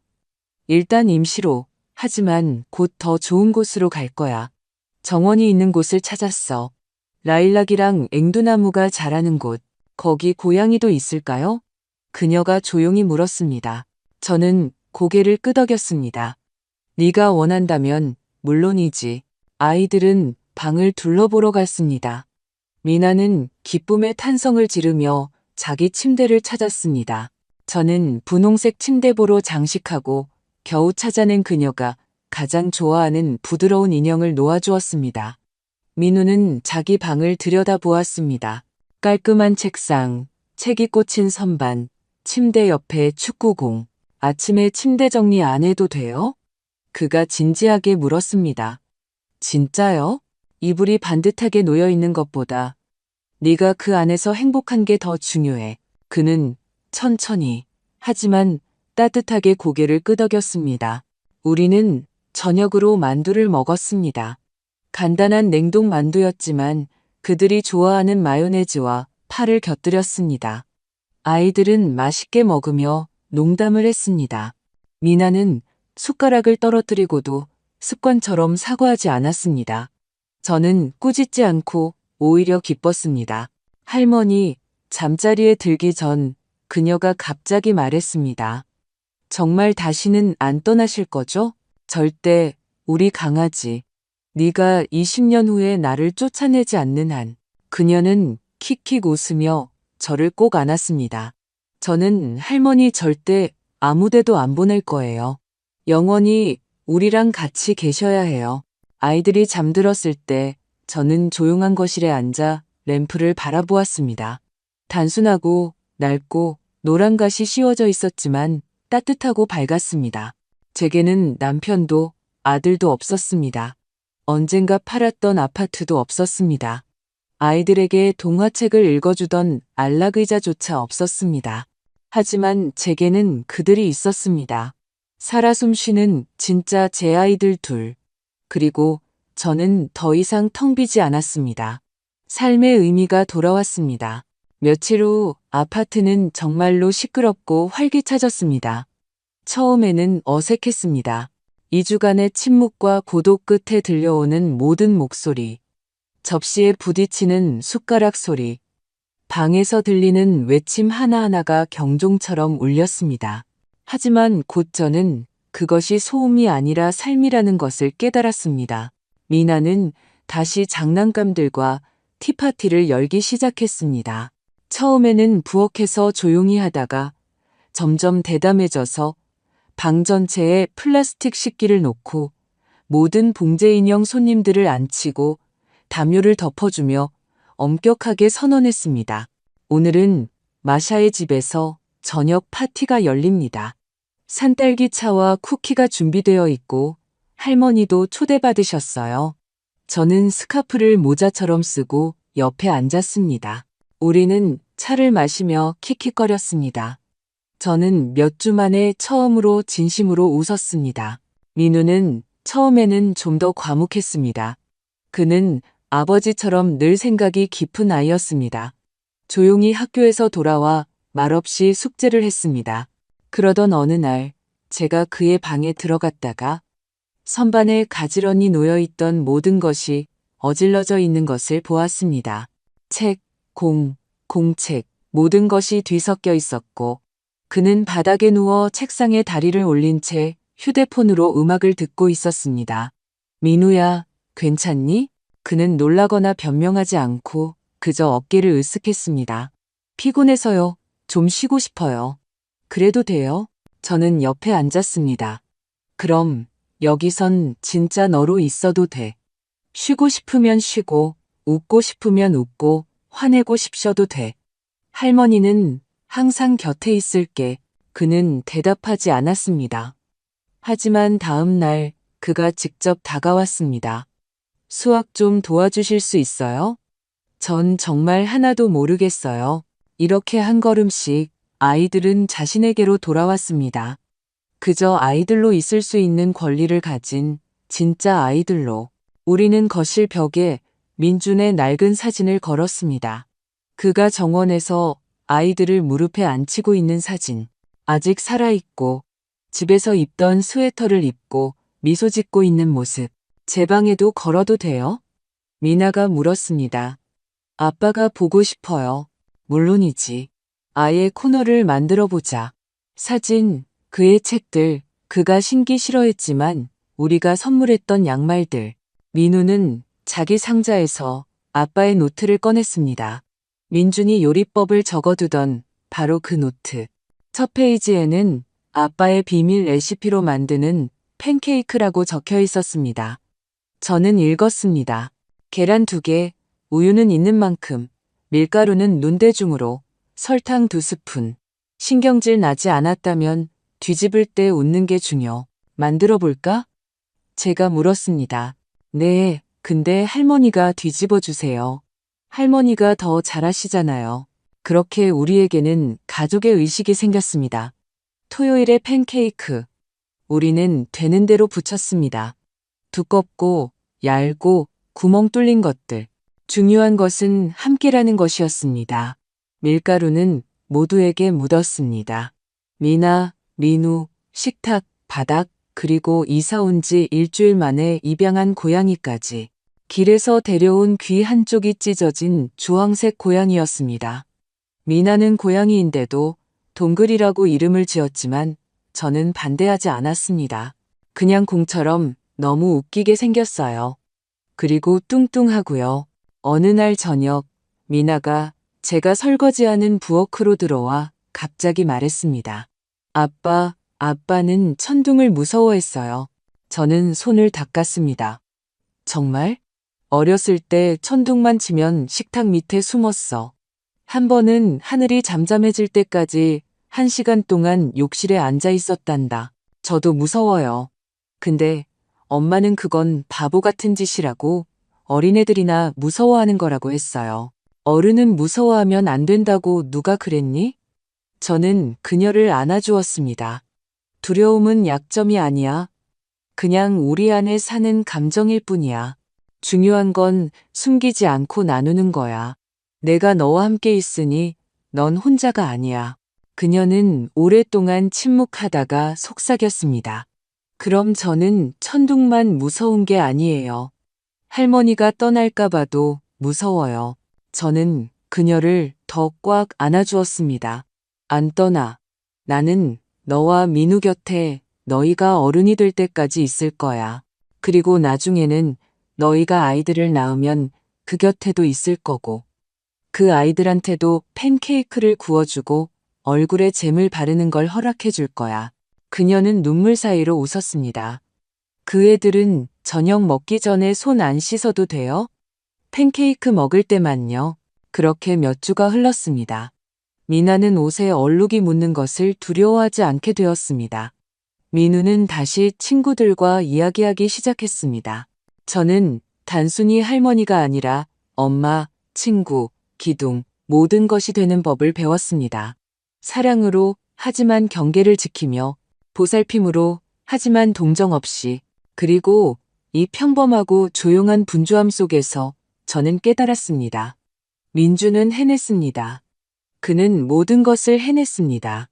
일단 임시로. 하지만 곧 더 좋은 곳으로 갈 거야. 정원이 있는 곳을 찾았어. 라일락이랑 앵두나무가 자라는 곳. 거기 고양이도 있을까요? 그녀가 조용히 물었습니다. 저는 고개를 끄덕였습니다. 네가 원한다면 물론이지. 아이들은 방을 둘러보러 갔습니다. 미나는 기쁨의 탄성을 지르며 자기 침대를 찾았습니다. 저는 분홍색 침대보로 장식하고 겨우 찾아낸 그녀가 가장 좋아하는 부드러운 인형을 놓아주었습니다. 민우는 자기 방을 들여다보았습니다. 깔끔한 책상, 책이 꽂힌 선반, 침대 옆에 축구공. 아침에 침대 정리 안 해도 돼요? 그가 진지하게 물었습니다. 진짜요? 이불이 반듯하게 놓여 있는 것보다 네가 그 안에서 행복한 게 더 중요해. 그는 천천히 하지만 따뜻하게 고개를 끄덕였습니다. 우리는 저녁으로 만두를 먹었습니다. 간단한 냉동 만두였지만 그들이 좋아하는 마요네즈와 파를 곁들였습니다. 아이들은 맛있게 먹으며 농담을 했습니다. 미나는 숟가락을 떨어뜨리고도 습관처럼 사과하지 않았습니다. 저는 꾸짖지 않고 오히려 기뻤습니다. 할머니, 잠자리에 들기 전 그녀가 갑자기 말했습니다. 정말 다시는 안 떠나실 거죠? 절대, 우리 강아지. 네가 20년 후에 나를 쫓아내지 않는 한. 그녀는 킥킥 웃으며 저를 꼭 안았습니다. 저는 할머니 절대 아무데도 안 보낼 거예요. 영원히 우리랑 같이 계셔야 해요. 아이들이 잠들었을 때 저는 조용한 거실에 앉아 램프를 바라보았습니다. 단순하고 낡고 노란 갓이 씌워져 있었지만 따뜻하고 밝았습니다. 제게는 남편도 아들도 없었습니다. 언젠가 팔았던 아파트도 없었습니다. 아이들에게 동화책을 읽어주던 안락의자조차 없었습니다. 하지만 제게는 그들이 있었습니다. 살아 숨쉬는 진짜 제 아이들 둘. 그리고 저는 더 이상 텅 비지 않았습니다. 삶의 의미가 돌아왔습니다. 며칠 후 아파트는 정말로 시끄럽고 활기차졌습니다. 처음에는 어색했습니다. 2주간의 침묵과 고독 끝에 들려오는 모든 목소리. 접시에 부딪히는 숟가락 소리, 방에서 들리는 외침 하나하나가 경종처럼 울렸습니다. 하지만 곧 저는 그것이 소음이 아니라 삶이라는 것을 깨달았습니다. 미나는 다시 장난감들과 티파티를 열기 시작했습니다. 처음에는 부엌에서 조용히 하다가 점점 대담해져서 방 전체에 플라스틱 식기를 놓고 모든 봉제 인형 손님들을 앉히고 담요를 덮어주며 엄격하게 선언했습니다. 오늘은 마샤의 집에서 저녁 파티가 열립니다. 산딸기차와 쿠키가 준비되어 있고 할머니도 초대받으셨어요. 저는 스카프를 모자처럼 쓰고 옆에 앉았습니다. 우리는 차를 마시며 킥킥거렸습니다. 저는 몇 주 만에 처음으로 진심으로 웃었습니다. 민우는 처음에는 좀 더 과묵했습니다. 그는 아버지처럼 늘 생각이 깊은 아이였습니다. 조용히 학교에서 돌아와 말없이 숙제를 했습니다. 그러던 어느 날 제가 그의 방에 들어갔다가 선반에 가지런히 놓여있던 모든 것이 어질러져 있는 것을 보았습니다. 책, 공책, 모든 것이 뒤섞여 있었고 그는 바닥에 누워 책상에 다리를 올린 채 휴대폰으로 음악을 듣고 있었습니다. 민우야, 괜찮니? 그는 놀라거나 변명하지 않고 그저 어깨를 으쓱했습니다. 피곤해서요. 좀 쉬고 싶어요. 그래도 돼요? 저는 옆에 앉았습니다. 그럼 여기선 진짜 너로 있어도 돼. 쉬고 싶으면 쉬고, 웃고 싶으면 웃고, 화내고 싶어도 돼. 할머니는 항상 곁에 있을게. 그는 대답하지 않았습니다. 하지만 다음 날 그가 직접 다가왔습니다. 수학 좀 도와주실 수 있어요? 전 정말 하나도 모르겠어요. 이렇게 한 걸음씩 아이들은 자신에게로 돌아왔습니다. 그저 아이들로 있을 수 있는 권리를 가진 진짜 아이들로. 우리는 거실 벽에 민준의 낡은 사진을 걸었습니다. 그가 정원에서 아이들을 무릎에 앉히고 있는 사진. 아직 살아있고 집에서 입던 스웨터를 입고 미소 짓고 있는 모습. 제 방에도 걸어도 돼요? 미나가 물었습니다. 아빠가 보고 싶어요. 물론이지. 아예 코너를 만들어 보자. 사진, 그의 책들, 그가 신기 싫어했지만 우리가 선물했던 양말들. 민우는 자기 상자에서 아빠의 노트를 꺼냈습니다. 민준이 요리법을 적어두던 바로 그 노트. 첫 페이지에는 아빠의 비밀 레시피로 만드는 팬케이크라고 적혀 있었습니다. 저는 읽었습니다. 계란 2개, 우유는 있는 만큼, 밀가루는 눈대중으로, 설탕 2스푼. 신경질 나지 않았다면 뒤집을 때 웃는 게 중요. 만들어 볼까? 제가 물었습니다. 네, 근데 할머니가 뒤집어 주세요. 할머니가 더 잘하시잖아요. 그렇게 우리에게는 가족의 의식이 생겼습니다. 토요일의 팬케이크. 우리는 되는 대로 붙였습니다. 두껍고 얇고 구멍 뚫린 것들. 중요한 것은 함께라는 것이었습니다. 밀가루는 모두에게 묻었습니다. 미나, 민우, 식탁, 바닥, 그리고 이사 온 지 일주일 만에 입양한 고양이까지. 길에서 데려온 귀 한쪽이 찢어진 주황색 고양이였습니다. 미나는 고양이인데도 동글이라고 이름을 지었지만 저는 반대하지 않았습니다. 그냥 공처럼 너무 웃기게 생겼어요. 그리고 뚱뚱하고요. 어느 날 저녁 미나가 제가 설거지하는 부엌으로 들어와 갑자기 말했습니다. 아빠는 천둥을 무서워했어요. 저는 손을 닦았습니다. 정말? 어렸을 때 천둥만 치면 식탁 밑에 숨었어. 한 번은 하늘이 잠잠해질 때까지 1시간 동안 욕실에 앉아 있었단다. 저도 무서워요. 근데 엄마는 그건 바보 같은 짓이라고 어린애들이나 무서워하는 거라고 했어요. 어른은 무서워하면 안 된다고 누가 그랬니? 저는 그녀를 안아주었습니다. 두려움은 약점이 아니야. 그냥 우리 안에 사는 감정일 뿐이야. 중요한 건 숨기지 않고 나누는 거야. 내가 너와 함께 있으니 넌 혼자가 아니야. 그녀는 오랫동안 침묵하다가 속삭였습니다. 그럼 저는 천둥만 무서운 게 아니에요. 할머니가 떠날까봐도 무서워요. 저는 그녀를 더 꽉 안아주었습니다. 안 떠나. 나는 너와 민우 곁에 너희가 어른이 될 때까지 있을 거야. 그리고 나중에는 너희가 아이들을 낳으면 그 곁에도 있을 거고, 그 아이들한테도 팬케이크를 구워주고 얼굴에 잼을 바르는 걸 허락해 줄 거야. 그녀는 눈물 사이로 웃었습니다. 그 애들은 저녁 먹기 전에 손 안 씻어도 돼요? 팬케이크 먹을 때만요. 그렇게 몇 주가 흘렀습니다. 미나는 옷에 얼룩이 묻는 것을 두려워하지 않게 되었습니다. 민우는 다시 친구들과 이야기하기 시작했습니다. 저는 단순히 할머니가 아니라 엄마, 친구, 기둥, 모든 것이 되는 법을 배웠습니다. 사랑으로, 하지만 경계를 지키며, 보살핌으로, 하지만 동정 없이, 그리고 이 평범하고 조용한 분주함 속에서 저는 깨달았습니다. 민주는 해냈습니다. 그는 모든 것을 해냈습니다.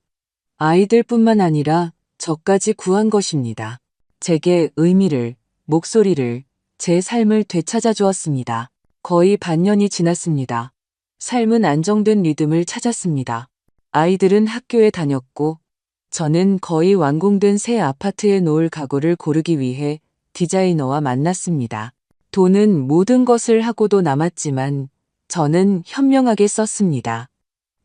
아이들뿐만 아니라 저까지 구한 것입니다. 제게 의미를, 목소리를, 제 삶을 되찾아 주었습니다. 거의 반년이 지났습니다. 삶은 안정된 리듬을 찾았습니다. 아이들은 학교에 다녔고, 저는 거의 완공된 새 아파트에 놓을 가구를 고르기 위해 디자이너와 만났습니다. 돈은 모든 것을 하고도 남았지만 저는 현명하게 썼습니다.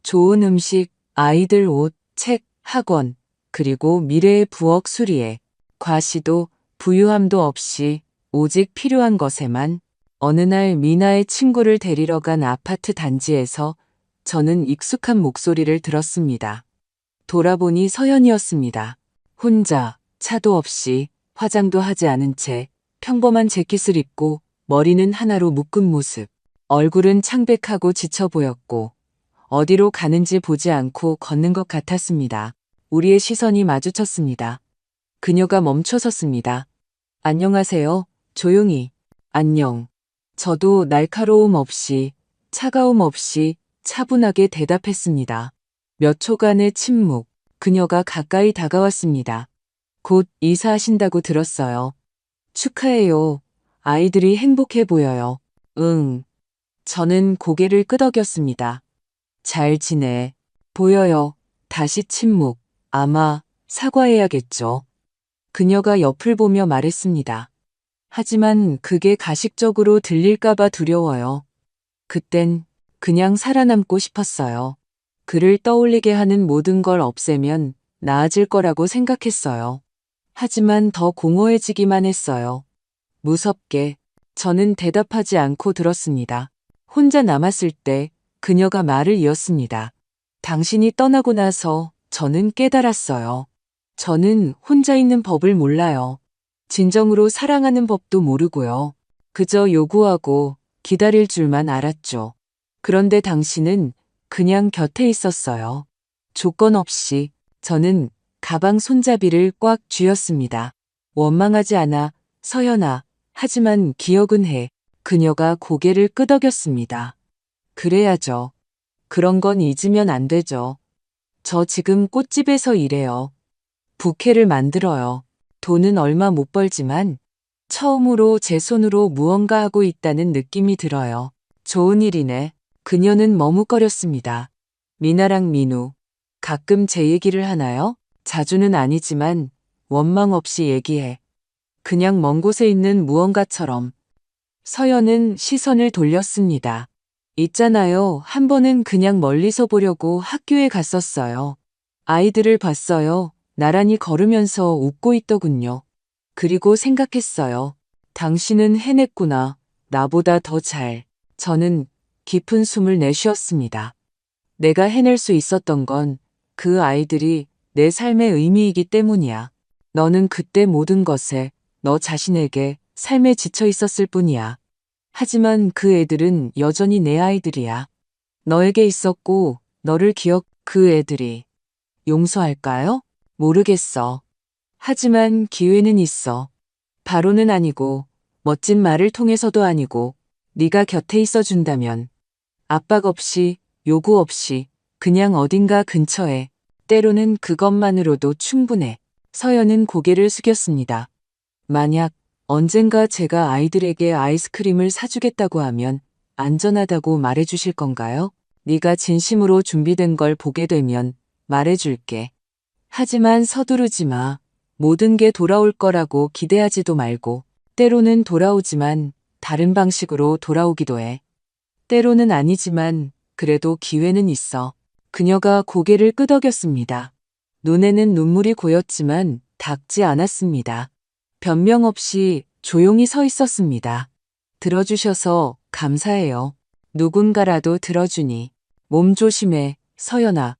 좋은 음식, 아이들 옷, 책, 학원, 그리고 미래의 부엌 수리에 과시도 부유함도 없이 오직 필요한 것에만. 어느 날 미나의 친구를 데리러 간 아파트 단지에서 저는 익숙한 목소리를 들었습니다. 돌아보니 서연이었습니다. 혼자, 차도 없이, 화장도 하지 않은 채 평범한 재킷을 입고 머리는 하나로 묶은 모습. 얼굴은 창백하고 지쳐 보였고 어디로 가는지 보지 않고 걷는 것 같았습니다. 우리의 시선이 마주쳤습니다. 그녀가 멈춰 섰습니다. 안녕하세요. 조용히. 안녕. 저도 날카로움 없이, 차가움 없이 차분하게 대답했습니다. 몇 초간의 침묵. 그녀가 가까이 다가왔습니다. 곧 이사하신다고 들었어요. 축하해요. 아이들이 행복해 보여요. 응. 저는 고개를 끄덕였습니다. 잘 지내. 보여요. 다시 침묵. 아마 사과해야겠죠. 그녀가 옆을 보며 말했습니다. 하지만 그게 가식적으로 들릴까봐 두려워요. 그땐 그냥 살아남고 싶었어요. 그를 떠올리게 하는 모든 걸 없애면 나아질 거라고 생각했어요. 하지만 더 공허해지기만 했어요. 무섭게. 저는 대답하지 않고 들었습니다. 혼자 남았을 때 그녀가 말을 이었습니다. 당신이 떠나고 나서 저는 깨달았어요. 저는 혼자 있는 법을 몰라요. 진정으로 사랑하는 법도 모르고요. 그저 요구하고 기다릴 줄만 알았죠. 그런데 당신은 그냥 곁에 있었어요. 조건 없이. 저는 가방 손잡이를 꽉 쥐었습니다. 원망하지 않아, 서연아. 하지만 기억은 해. 그녀가 고개를 끄덕였습니다. 그래야죠. 그런 건 잊으면 안 되죠. 저 지금 꽃집에서 일해요. 부케를 만들어요. 돈은 얼마 못 벌지만 처음으로 제 손으로 무언가 하고 있다는 느낌이 들어요. 좋은 일이네. 그녀는 머뭇거렸습니다. 미나랑 민우, 가끔 제 얘기를 하나요? 자주는 아니지만 원망 없이 얘기해. 그냥 먼 곳에 있는 무언가처럼. 서연은 시선을 돌렸습니다. 있잖아요. 한 번은 그냥 멀리서 보려고 학교에 갔었어요. 아이들을 봤어요. 나란히 걸으면서 웃고 있더군요. 그리고 생각했어요. 당신은 해냈구나. 나보다 더 잘. 저는 깊은 숨을 내쉬었습니다. 내가 해낼 수 있었던 건 그 아이들이 내 삶의 의미이기 때문이야. 너는 그때 모든 것에, 너 자신에게, 삶에 지쳐 있었을 뿐이야. 하지만 그 애들은 여전히 내 아이들이야. 너에게 있었고 너를 그 애들이 용서할까요? 모르겠어. 하지만 기회는 있어. 바로는 아니고 멋진 말을 통해서도 아니고 네가 곁에 있어 준다면 압박 없이 요구 없이 그냥 어딘가 근처에 때로는 그것만으로도 충분해. 서연은 고개를 숙였습니다. 만약 언젠가 제가 아이들에게 아이스크림을 사주겠다고 하면 안전하다고 말해주실 건가요? 네가 진심으로 준비된 걸 보게 되면 말해줄게. 하지만 서두르지 마. 모든 게 돌아올 거라고 기대하지도 말고, 때로는 돌아오지만 다른 방식으로 돌아오기도 해. 때로는 아니지만 그래도 기회는 있어. 그녀가 고개를 끄덕였습니다. 눈에는 눈물이 고였지만 닿지 않았습니다. 변명 없이 조용히 서 있었습니다. 들어주셔서 감사해요. 누군가라도 들어주니. 몸 조심해, 서연아.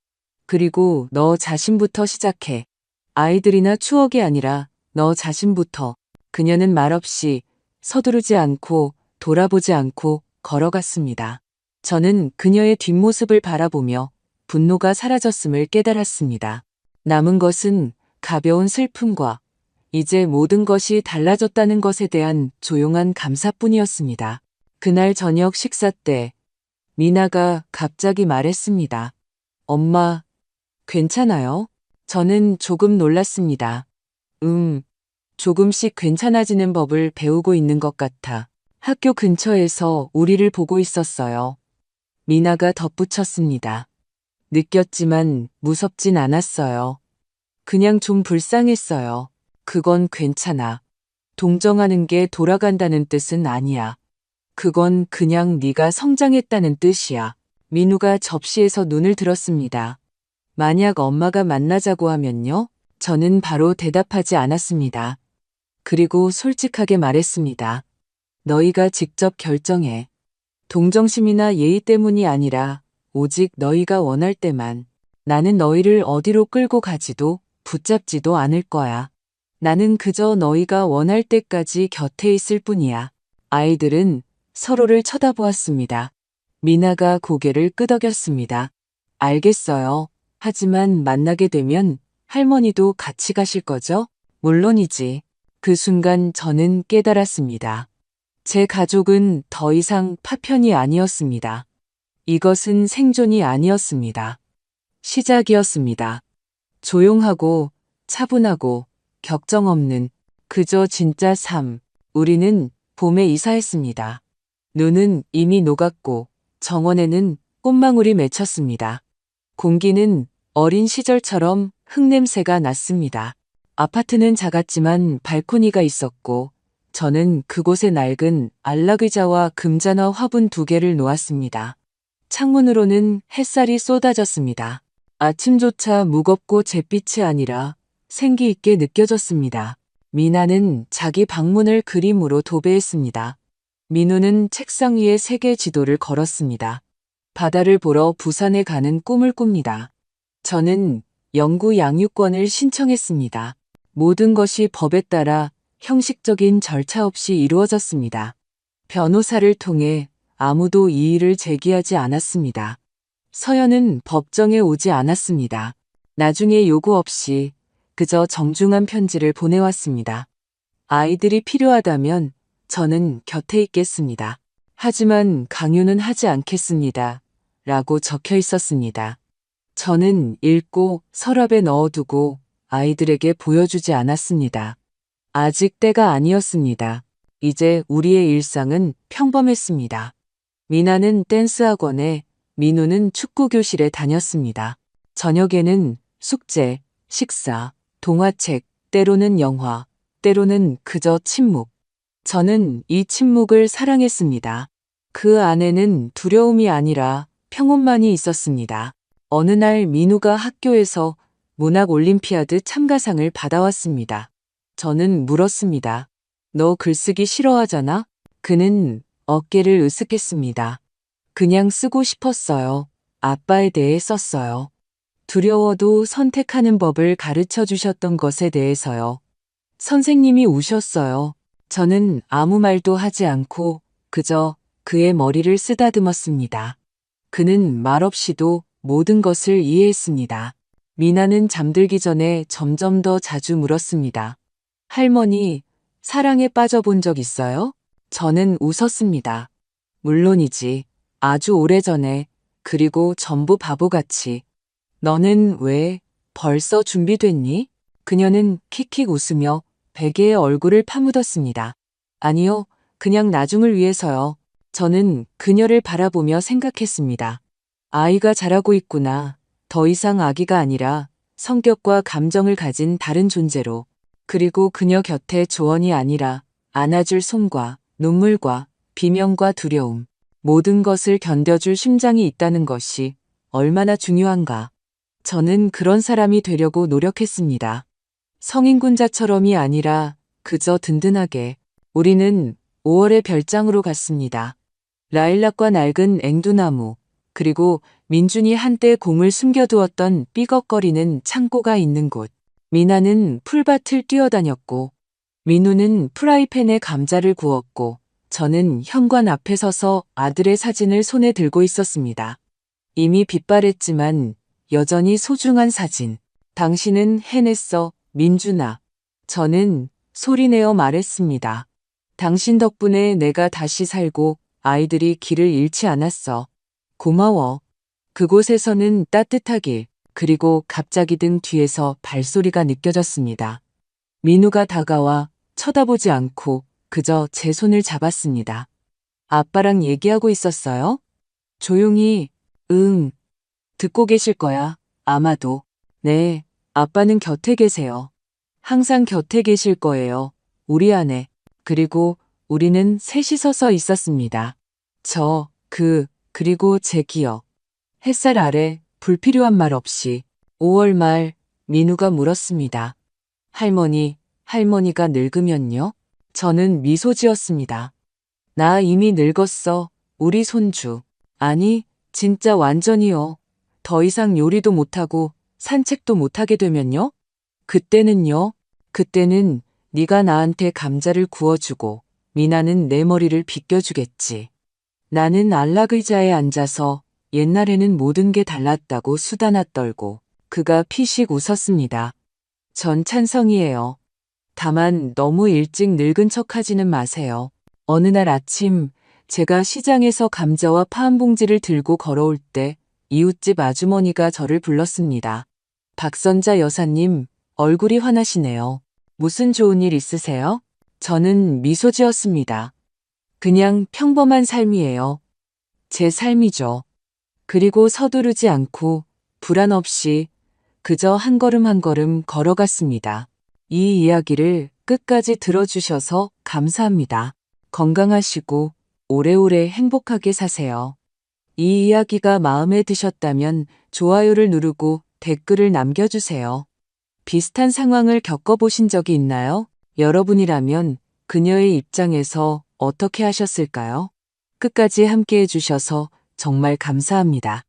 그리고 너 자신부터 시작해. 아이들이나 추억이 아니라 너 자신부터. 그녀는 말없이 서두르지 않고 돌아보지 않고 걸어갔습니다. 저는 그녀의 뒷모습을 바라보며 분노가 사라졌음을 깨달았습니다. 남은 것은 가벼운 슬픔과 이제 모든 것이 달라졌다는 것에 대한 조용한 감사뿐이었습니다. 그날 저녁 식사 때 미나가 갑자기 말했습니다. 엄마, 괜찮아요? 저는 조금 놀랐습니다. 조금씩 괜찮아지는 법을 배우고 있는 것 같아. 학교 근처에서 우리를 보고 있었어요. 미나가 덧붙였습니다. 느꼈지만 무섭진 않았어요. 그냥 좀 불쌍했어요. 그건 괜찮아. 동정하는 게 돌아간다는 뜻은 아니야. 그건 그냥 네가 성장했다는 뜻이야. 민우가 접시에서 눈을 들었습니다. 만약 엄마가 만나자고 하면요? 저는 바로 대답하지 않았습니다. 그리고 솔직하게 말했습니다. 너희가 직접 결정해. 동정심이나 예의 때문이 아니라 오직 너희가 원할 때만. 나는 너희를 어디로 끌고 가지도 붙잡지도 않을 거야. 나는 그저 너희가 원할 때까지 곁에 있을 뿐이야. 아이들은 서로를 쳐다보았습니다. 미나가 고개를 끄덕였습니다. 알겠어요. 하지만 만나게 되면 할머니도 같이 가실 거죠? 물론이지. 그 순간 저는 깨달았습니다. 제 가족은 더 이상 파편이 아니었습니다. 이것은 생존이 아니었습니다. 시작이었습니다. 조용하고 차분하고 격정 없는 그저 진짜 삶. 우리는 봄에 이사했습니다. 눈은 이미 녹았고 정원에는 꽃망울이 맺혔습니다. 공기는 어린 시절처럼 흙냄새가 났습니다. 아파트는 작았지만 발코니가 있었고 저는 그곳에 낡은 안락의자와 금잔화 화분 2개를 놓았습니다. 창문으로는 햇살이 쏟아졌습니다. 아침조차 무겁고 잿빛이 아니라 생기 있게 느껴졌습니다. 미나는 자기 방문을 그림으로 도배했습니다. 민우는 책상 위에 세계 지도를 걸었습니다. 바다를 보러 부산에 가는 꿈을 꿉니다. 저는 영구 양육권을 신청했습니다. 모든 것이 법에 따라 형식적인 절차 없이 이루어졌습니다. 변호사를 통해 아무도 이의를 제기하지 않았습니다. 서연은 법정에 오지 않았습니다. 나중에 요구 없이 그저 정중한 편지를 보내왔습니다. 아이들이 필요하다면 저는 곁에 있겠습니다. 하지만 강요는 하지 않겠습니다. 라고 적혀 있었습니다. 저는 읽고 서랍에 넣어두고 아이들에게 보여주지 않았습니다. 아직 때가 아니었습니다. 이제 우리의 일상은 평범했습니다. 미나는 댄스 학원에, 민우는 축구 교실에 다녔습니다. 저녁에는 숙제, 식사, 동화책, 때로는 영화, 때로는 그저 침묵. 저는 이 침묵을 사랑했습니다. 그 안에는 두려움이 아니라 평온만이 있었습니다. 어느 날 민우가 학교에서 문학 올림피아드 참가상을 받아왔습니다. 저는 물었습니다. 너 글쓰기 싫어하잖아? 그는 어깨를 으쓱했습니다. 그냥 쓰고 싶었어요. 아빠에 대해 썼어요. 두려워도 선택하는 법을 가르쳐 주셨던 것에 대해서요. 선생님이 우셨어요. 저는 아무 말도 하지 않고 그저 그의 머리를 쓰다듬었습니다. 그는 말없이도 모든 것을 이해했습니다. 미나는 잠들기 전에 점점 더 자주 물었습니다. 할머니, 사랑에 빠져본 적 있어요? 저는 웃었습니다. 물론이지. 아주 오래전에, 그리고 전부 바보같이. 너는 왜 벌써 준비됐니? 그녀는 킥킥 웃으며 베개에 얼굴을 파묻었습니다. 아니요, 그냥 나중을 위해서요. 저는 그녀를 바라보며 생각했습니다. 아이가 자라고 있구나. 더 이상 아기가 아니라 성격과 감정을 가진 다른 존재로. 그리고 그녀 곁에 조언이 아니라 안아줄 손과 눈물과 비명과 두려움, 모든 것을 견뎌줄 심장이 있다는 것이 얼마나 중요한가. 저는 그런 사람이 되려고 노력했습니다. 성인군자처럼이 아니라 그저 든든하게. 우리는 5월의 별장으로 갔습니다. 라일락과 낡은 앵두나무, 그리고 민준이 한때 공을 숨겨두었던 삐걱거리는 창고가 있는 곳. 미나는 풀밭을 뛰어다녔고, 민우는 프라이팬에 감자를 구웠고, 저는 현관 앞에 서서 아들의 사진을 손에 들고 있었습니다. 이미 빛바랬지만 여전히 소중한 사진. 당신은 해냈어, 민준아. 저는 소리내어 말했습니다. 당신 덕분에 내가 다시 살고 아이들이 길을 잃지 않았어. 고마워. 그곳에서는 따뜻하게, 그리고 갑자기 등 뒤에서 발소리가 느껴졌습니다. 민우가 다가와 쳐다보지 않고 그저 제 손을 잡았습니다. 아빠랑 얘기하고 있었어요? 조용히, 응. 듣고 계실 거야, 아마도. 네, 아빠는 곁에 계세요. 항상 곁에 계실 거예요. 우리 안에. 그리고 우리는 셋이 서서 있었습니다. 그리고 제 기억. 햇살 아래 불필요한 말 없이 5월 말 민우가 물었습니다. 할머니가 늙으면요? 저는 미소 지었습니다. 나 이미 늙었어, 우리 손주. 아니, 진짜 완전히요. 더 이상 요리도 못하고 산책도 못하게 되면요? 그때는요? 그때는 네가 나한테 감자를 구워주고 미나는 내 머리를 빗겨주겠지. 나는 안락의자에 앉아서 옛날에는 모든 게 달랐다고 수다나 떨고 그가 피식 웃었습니다. 전 찬성이에요. 다만 너무 일찍 늙은 척하지는 마세요. 어느 날 아침 제가 시장에서 감자와 파 한 봉지를 들고 걸어올 때 이웃집 아주머니가 저를 불렀습니다. 박선자 여사님, 얼굴이 환하시네요. 무슨 좋은 일 있으세요? 저는 미소 지었습니다. 그냥 평범한 삶이에요. 제 삶이죠. 그리고 서두르지 않고 불안 없이 그저 한 걸음 한 걸음 걸어갔습니다. 이 이야기를 끝까지 들어주셔서 감사합니다. 건강하시고 오래오래 행복하게 사세요. 이 이야기가 마음에 드셨다면 좋아요를 누르고 댓글을 남겨주세요. 비슷한 상황을 겪어보신 적이 있나요? 여러분이라면 그녀의 입장에서 어떻게 하셨을까요? 끝까지 함께 해주셔서 정말 감사합니다.